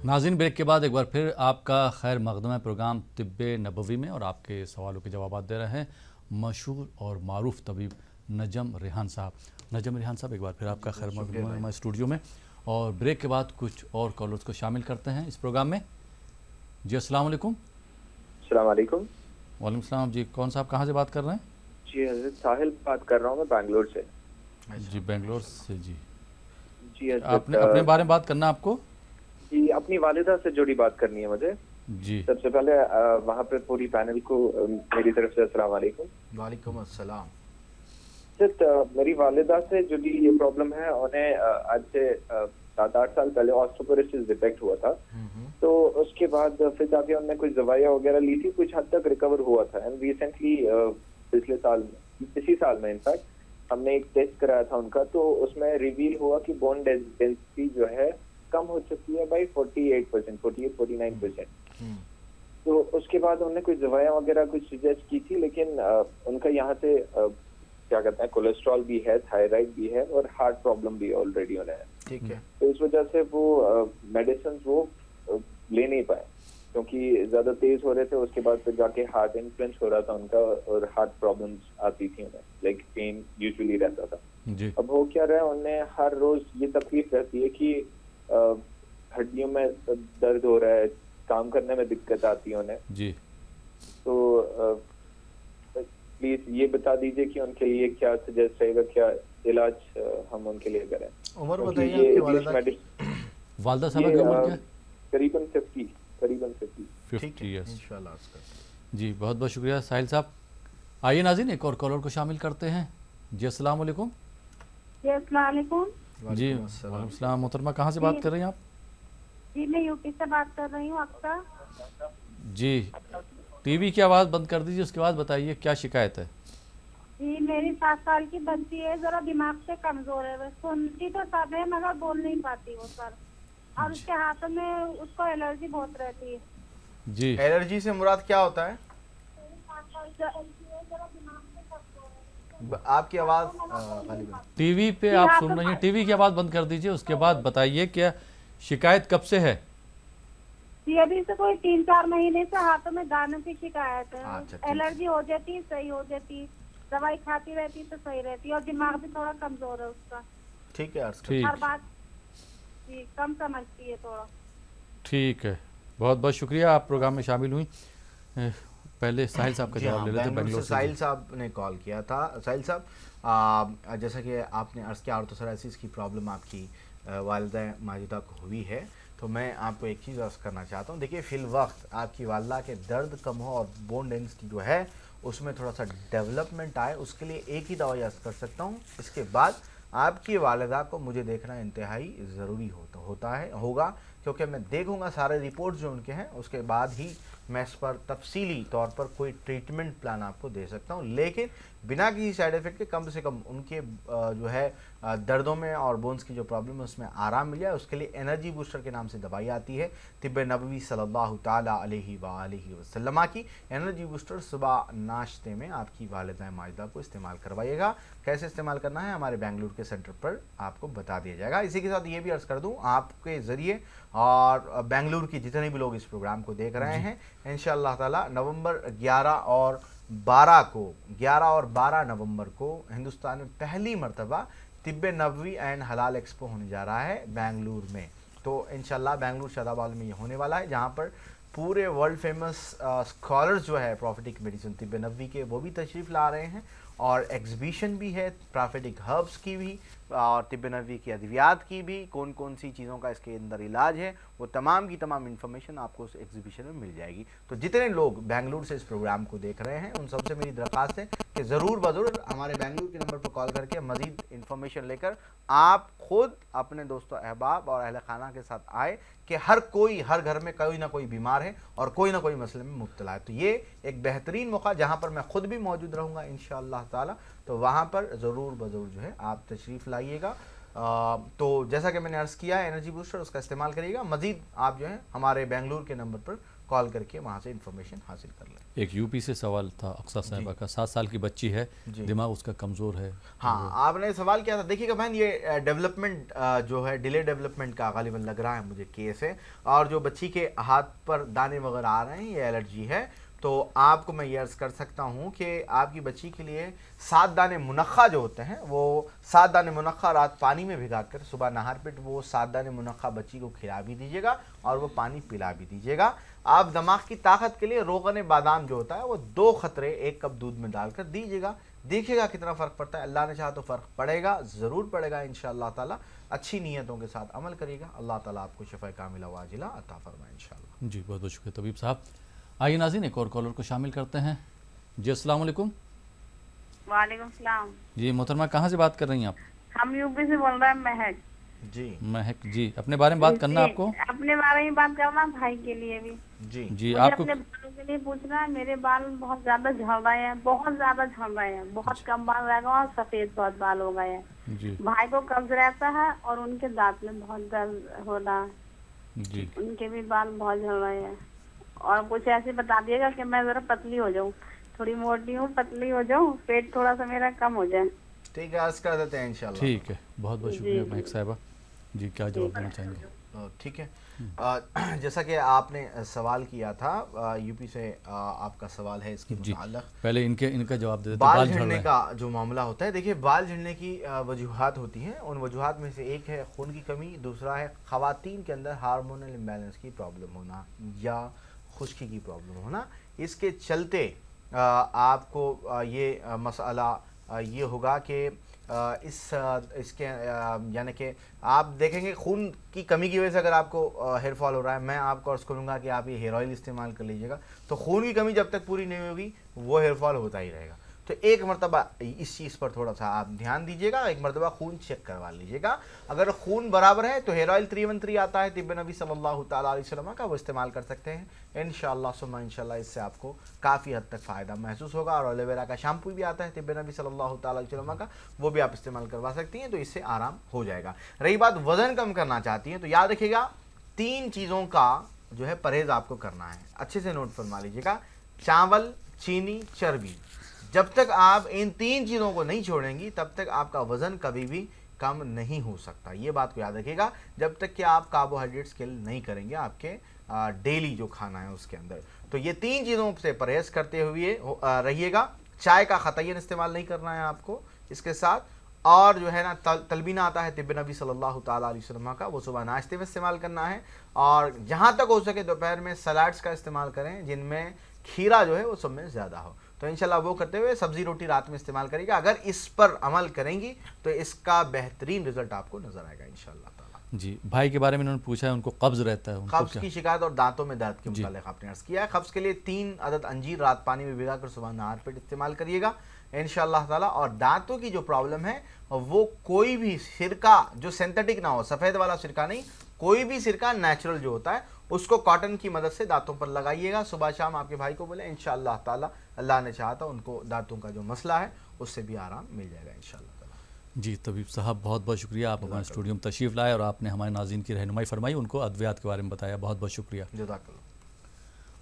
S1: नाज़रीन ब्रेक के बाद एक बार फिर आपका खैर मक़दम है प्रोग्राम तिब्बे नबवी में, और आपके सवालों के जवाब दे रहे हैं मशहूर और मारूफ तबीब नजम रेहान साहब। नजम रेहान साहब एक बार फिर आपका खैर मक़दम है हमारे स्टूडियो में, और ब्रेक के बाद कुछ और कॉलर्स को शामिल करते हैं इस प्रोग्राम में। जी अस्सलाम वालेकुम।
S12: अस्सलाम वालेकुम।
S1: वालेकुम सलाम। जी कौन साहब कहाँ से बात कर रहे हैं?
S12: जी हज़रत साहिल बात कर रहा हूँ मैं बेंगलोर से।
S1: जी बेंगलोर से। जी
S12: आपने
S1: अपने बारे में बात करना आपको?
S12: जी अपनी वालिदा से जुड़ी बात करनी है मुझे।
S1: जी
S12: सबसे पहले वहाँ पे पूरी पैनल को मेरी तरफ से अस्सलाम वालेकुम।
S2: वालेकुम अस्सलाम।
S12: मेरी वालिदा से जुड़ी ये प्रॉब्लम है, उन्हें आज से 7-8 साल पहले ऑस्टियोपोरोसिस डिटेक्ट हुआ था। तो उसके बाद फिर जाके उन्होंने कुछ दवाइयाँ वगैरह ली थी, कुछ हद तक रिकवर हुआ था। एंड रिसेंटली पिछले साल इसी साल में इनफैक्ट हमने एक टेस्ट कराया था उनका, तो उसमें रिवील हुआ कि बोन डेंसिटी जो है कम हो चुकी है बाई 48%, 48-49%। तो उसके बाद उन्होंने कुछ दवाइयाँ वगैरह कुछ सजेस्ट की थी, लेकिन उनका यहाँ से क्या कहते हैं कोलेस्ट्रॉल भी है, थायराइड भी है और हार्ट प्रॉब्लम भी ऑलरेडी उन्हें है।
S2: ठीक है।
S12: तो इस वजह से वो मेडिसिन वो ले नहीं पाए क्योंकि ज्यादा तेज हो रहे थे। उसके बाद फिर जाके हार्ट इन्फ्लुएंस हो रहा था उनका और हार्ट प्रॉब्लम्स आती थी उन्हें, लाइक पेन यूजुअली रहता था।
S1: जी।
S12: अब हो क्या रहा है, उन्हें हर रोज ये तकलीफ रहती है कि हड्डियों में दर्द हो रहा है, काम करने में दिक्कत आती है उन्हें।
S1: जी।
S12: तो प्लीज ये बता दीजिए कि उनके लिए क्या सजेस्ट रहेगा, क्या इलाज हम उनके लिए करें।
S2: उम्र बताइए
S1: वालिदा साहब की उम्र क्या?
S12: करीबन 50
S1: इयर्स।
S2: इंशाल्लाह।
S1: जी बहुत बहुत शुक्रिया साहिल साहब। आइए नाज़रीन एक और कॉलर को शामिल करते हैं। जी अस्सलाम वालेकुम।
S6: जी अस्सलाम वालेकुम।
S1: जी वालेकुम सलाम। मोहतरमा कहाँ से बात कर रही हैं आप?
S6: जी मैं यूपी से बात कर रही हूँ आपका।
S1: जी टीवी की आवाज़ बंद कर दीजिए, उसके बाद बताइए क्या शिकायत है।
S6: जी मेरी 7 साल की बच्ची है, जरा दिमाग से कमजोर है, वह सुनती तो सब है मगर बोल नहीं पाती वो सर, और उसके हाथों में उसको एलर्जी बहुत रहती है।
S1: जी
S2: एलर्जी से मुराद क्या होता है? आपकी आवाज़
S1: टीवी पे आप सुन रही हैं, टीवी की आवाज़ बंद कर दीजिए, उसके बाद बताइए क्या शिकायत कब से है?
S6: अभी से कोई 3-4 महीने से हाथों में दानों की शिकायत है। एलर्जी हो जाती, सही हो जाती, दवाई खाती रहती तो सही रहती, और दिमाग भी थोड़ा कमजोर है उसका।
S2: ठीक है,
S6: हर बात जी कम समझती है थोड़ा।
S1: ठीक है, बहुत बहुत शुक्रिया आप प्रोग्राम में शामिल हुई। पहले साहिल साहब का जवाब ले लेते हैं। बेंगलोर से
S2: साहिल साहब ने कॉल किया था। साहिल साहब जैसा कि आपने अर्ज़ किया, ऑर्थोसोराइसिस की प्रॉब्लम आपकी वालिदा माजिदा को हुई है, तो मैं आपको एक चीज़ अर्ज़ करना चाहता हूँ। देखिए, फ़िल वक्त आपकी वालिदा के दर्द कम हो और बोन डेंसिटी जो है उसमें थोड़ा सा डेवलपमेंट आए, उसके लिए एक ही दवाई अर्ज़ कर सकता हूँ। इसके बाद आपकी वालिदा को मुझे देखना इंतहाई ज़रूरी होगा, क्योंकि मैं देखूंगा सारे रिपोर्ट्स जो उनके हैं, उसके बाद ही मैं इस पर तफसीली तौर पर कोई ट्रीटमेंट प्लान आपको दे सकता हूं। लेकिन बिना किसी साइड इफ़ेक्ट के कम से कम उनके जो है दर्दों में और बोन्स की जो प्रॉब्लम है उसमें आराम मिल जाए, उसके लिए एनर्जी बूस्टर के नाम से दवाई आती है। तिब्बे नबवी सल्लल्लाहु ताला अलैहि वसल्लम की एनर्जी बूस्टर सुबह नाश्ते में आपकी वालिदा माजिदा को इस्तेमाल करवाइएगा। कैसे इस्तेमाल करना है हमारे बेंगलुरु के सेंटर पर आपको बता दिया जाएगा। इसी के साथ ये भी अर्ज़ कर दूँ आपके ज़रिए और बेंगलुरु के जितने भी लोग इस प्रोग्राम को देख रहे हैं, इंशाअल्लाह ताला नवंबर 11 और 12 नवंबर को हिंदुस्तान में पहली मरतबा तिब्बे नबवी एंड हलाल एक्सपो होने जा रहा है बेंगलुरु में। तो इंशाअल्लाह बेंगलुरु शादाबाद में ये होने वाला है, जहाँ पर पूरे वर्ल्ड फेमस स्कॉलर्स जो है प्रॉफिटिक मेडिसिन तिब्बे नबवी के, वो भी तशरीफ़ ला रहे हैं और एग्जीबिशन भी है प्रॉफिटिक हर्ब्स की भी और तिब्बे नबवी की अद्वियात की भी, कौन कौन सी चीज़ों का इसके अंदर इलाज है, वो तमाम की तमाम इन्फॉर्मेशन आपको उस एग्जीबिशन में मिल जाएगी। तो जितने लोग बेंगलुरु से इस प्रोग्राम को देख रहे हैं उन सबसे मेरी दरख्वास्त है कि ज़रूर ज़रूर हमारे बेंगलुरु के नंबर पर कॉल करके मज़ीद इन्फॉर्मेशन लेकर आप खुद अपने दोस्तों अहबाब और अहल खाना के साथ आए कि हर घर में कोई ना कोई बीमार है और कोई ना कोई मसले में मुब्तला है। तो ये एक बेहतरीन मौका जहाँ पर मैं खुद भी मौजूद रहूँगा इंशाअल्लाह ताला, तो वहाँ पर ज़रूर ज़रूर जो है आप तशरीफ़ लाइएगा। तो जैसा कि मैंने अर्ज़ किया है एनर्जी बूस्टर उसका इस्तेमाल करिएगा। मज़ीद आप जो है हमारे बेंगलुरु के नंबर पर कॉल करके वहाँ से इन्फॉर्मेशन हासिल कर लें।
S1: एक यूपी से सवाल था अक्सा साहिबा का, 7 साल की बच्ची है, दिमाग उसका कमज़ोर है।
S2: हाँ, आपने सवाल किया था। देखिएगा बहन, ये डेवलपमेंट जो है डिले डेवलपमेंट का गालिबन लग रहा है मुझे केस है, और जो बच्ची के हाथ पर दाने वगैरह आ रहे हैं ये एलर्जी है। तो आपको मैं ये अर्ज़ कर सकता हूँ कि आपकी बच्ची के लिए 7 दाने मुनक्खा जो होते हैं, वो 7 दाने मुनक्खा रात पानी में भिगा कर सुबह नहार पेट वो 7 दाने मुनक्खा बच्ची को खिला भी दीजिएगा और वो पानी पिला भी दीजिएगा। आप दिमाग की ताकत के लिए रोगन बादाम जो होता है वो 2 खतरे 1 कप दूध में डालकर दीजिएगा, देखिएगा कितना फ़र्क पड़ता है। अल्लाह ने चाहा तो फ़र्क पड़ेगा, ज़रूर पड़ेगा इंशाअल्लाह ताला। अच्छी नीयतों के साथ अमल करिएगा, अल्लाह ताला आपको शिफा कामिला वाजिला अता फरमाए इंशाअल्लाह।
S1: जी बहुत बहुत शुक्रिया तबीब साहब। आइए नाज़रीन एक और कॉलर को शामिल करते हैं। जी अस्सलाम वालेकुम।
S3: वालेकुम सलाम।
S1: जी मोहतरमा कहाँ से बात कर रही हैं आप?
S3: हम यूपी से बोल रहे हैं महक।
S2: जी
S1: महक जी, अपने बारे में बात करना आपको?
S3: अपने बारे में बात करना, भाई के लिए भी।
S1: जी
S3: आपको अपने बालों के लिए पूछना है। मेरे बाल बहुत ज्यादा झड़ रहे हैं, बहुत ज्यादा झड़ रहे हैं, बहुत कम बाल रह गए और सफेद बहुत बाल हो गए हैं। भाई को कब्ज रहता है और उनके दांत में बहुत दर्द हो रहा है, उनके भी बाल बहुत झड़ रहे हैं। और कुछ ऐसे बता दिएगा कि मैं जरा पतली हो जाऊँ, थोड़ी मोटी हूँ, पतली हो जाऊँ, पेट थोड़ा सा मेरा कम हो जाए।
S2: ठीक है, आज कर देते हैं इंशाल्लाह।
S1: ठीक है, बहुत बहुत शुक्रिया महक साहिबा। जी क्या जवाब देना चाहेंगे?
S2: ठीक है, जैसा कि आपने सवाल किया था यूपी से आपका सवाल है इसके मुताल्लिक़,
S1: पहले इनका जवाब दे देते।
S2: बाल झड़ने का जो मामला होता है, देखिए बाल झड़ने की वजूहात होती हैं। उन वजूहात में से एक है खून की कमी, दूसरा है ख़वातीन के अंदर हार्मोनल इम्बैलेंस की प्रॉब्लम होना या खुश्की की प्रॉब्लम होना। इसके चलते आपको ये मसला ये होगा कि इसके यानी कि आप देखेंगे खून की कमी की वजह से अगर आपको हेयर फॉल हो रहा है, मैं आपको अर्ज़ करूँगा कि आप ये हेयर ऑयल इस्तेमाल कर लीजिएगा। तो खून की कमी जब तक पूरी नहीं होगी वो हेयर फॉल होता ही रहेगा। तो एक मरतबा इस चीज़ पर थोड़ा सा आप ध्यान दीजिएगा, एक मरतबा खून चेक करवा लीजिएगा। अगर खून बराबर है तो हेयर ऑयल 313 आता है तिब्बे नबी सल्लल्लाहु ताला अलैहि वसल्लम का, वो इस्तेमाल कर सकते हैं इंशाअल्लाह सुम्मा इंशाअल्लाह। इससे आपको काफ़ी हद तक फ़ायदा महसूस होगा। और एलोवेरा का शैम्पू भी आता है तिब्बे नबी सल्लल्लाहु ताला अलैहि वसल्लम का, वो भी आप इस्तेमाल करवा सकती हैं, तो इससे आराम हो जाएगा। रही बात वज़न कम करना चाहती हैं तो याद रखिएगा 3 चीज़ों का जो है परहेज़ आपको करना है, अच्छे से नोट फरमा लीजिएगा। चावल, चीनी, चर्बी, जब तक आप इन 3 चीज़ों को नहीं छोड़ेंगी तब तक आपका वज़न कभी भी कम नहीं हो सकता। ये बात को याद रखिएगा, जब तक कि आप कार्बोहाइड्रेट्स किल नहीं करेंगे आपके डेली जो खाना है उसके अंदर। तो ये 3 चीज़ों से परहेज़ करते हुए रहिएगा। चाय का ख़तयन इस्तेमाल नहीं करना है आपको इसके साथ, और जो है ना तलबीना आता है तिब्बे नबी सल्लल्लाहु ताला अलैहि वसल्लम का, वो सुबह नाश्ते में इस्तेमाल करना है। और जहाँ तक हो सके दोपहर में सलाड्स का इस्तेमाल करें जिनमें खीरा जो है वो सब में ज़्यादा हो। तो इंशाल्लाह वो करते हुए सब्ज़ी रोटी रात में इस्तेमाल करेगा। अगर इस पर अमल करेंगी तो इसका बेहतरीन रिजल्ट आपको नज़र आएगा इंशाल्लाह ताला।
S1: जी, भाई के बारे में उन्होंने पूछा है, उनको कब्ज रहता है, उनको
S2: कब्ज की शिकायत और दांतों में दर्द के मुतालिक आपने अर्ज किया है। कब्ज के लिए 3 अदद अंजीर रात पानी में भिगाकर सुबह नहार पेट इस्तेमाल करिएगा इंशाअल्लाह ताला। और दांतों की जो प्रॉब्लम है वो कोई भी सिरका जो सिंथेटिक ना हो, सफ़ेद वाला सिरका नहीं, कोई भी सिरका नेचुरल जो होता है उसको कॉटन की मदद से दांतों पर लगाइएगा। सुबह शाम आपके भाई को बोले इंशाअल्लाह ताला, अल्लाह ने चाहा तो उनको दांतों का जो मसला है उससे भी आराम मिल जाएगा इंशाअल्लाह ताला।
S1: जी तबीब साहब, बहुत बहुत शुक्रिया, आप हमारे स्टूडियो में तशरीफ़ लाए और आपने हमारे नाज़रीन की रहनुमाई फरमाई, उनको अद्वियात के बारे में बताया। बहुत बहुत शुक्रिया।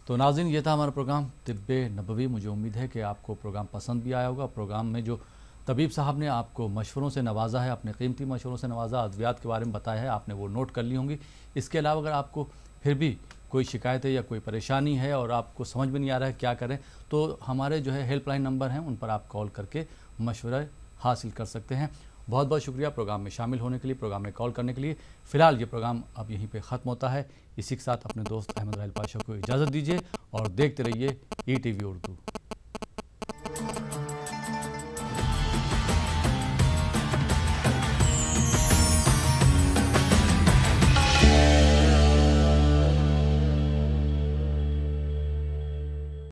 S1: तो नाज़रीन, ये था हमारा प्रोग्राम तिब्बे नबवी। मुझे उम्मीद है कि आपको प्रोग्राम पसंद भी आया होगा। प्रोग्राम में जो तबीब साहब ने आपको मशवरों से नवाजा है, अपने कीमती मशवरों से नवाजा, अद्वियात के बारे में बताया है, आपने वो नोट कर ली होंगी। इसके अलावा अगर आपको फिर भी कोई शिकायत है या कोई परेशानी है और आपको समझ में नहीं आ रहा है क्या करें, तो हमारे जो है हेल्पलाइन नंबर हैं, उन पर आप कॉल करके मशवरा हासिल कर सकते हैं। बहुत बहुत शुक्रिया प्रोग्राम में शामिल होने के लिए, प्रोग्राम में कॉल करने के लिए। फ़िलहाल ये प्रोग्राम अब यहीं पे ख़त्म होता है। इसी के साथ अपने दोस्त अहमद राहिल पाशा को इजाज़त दीजिए और देखते रहिए ETV उर्दू।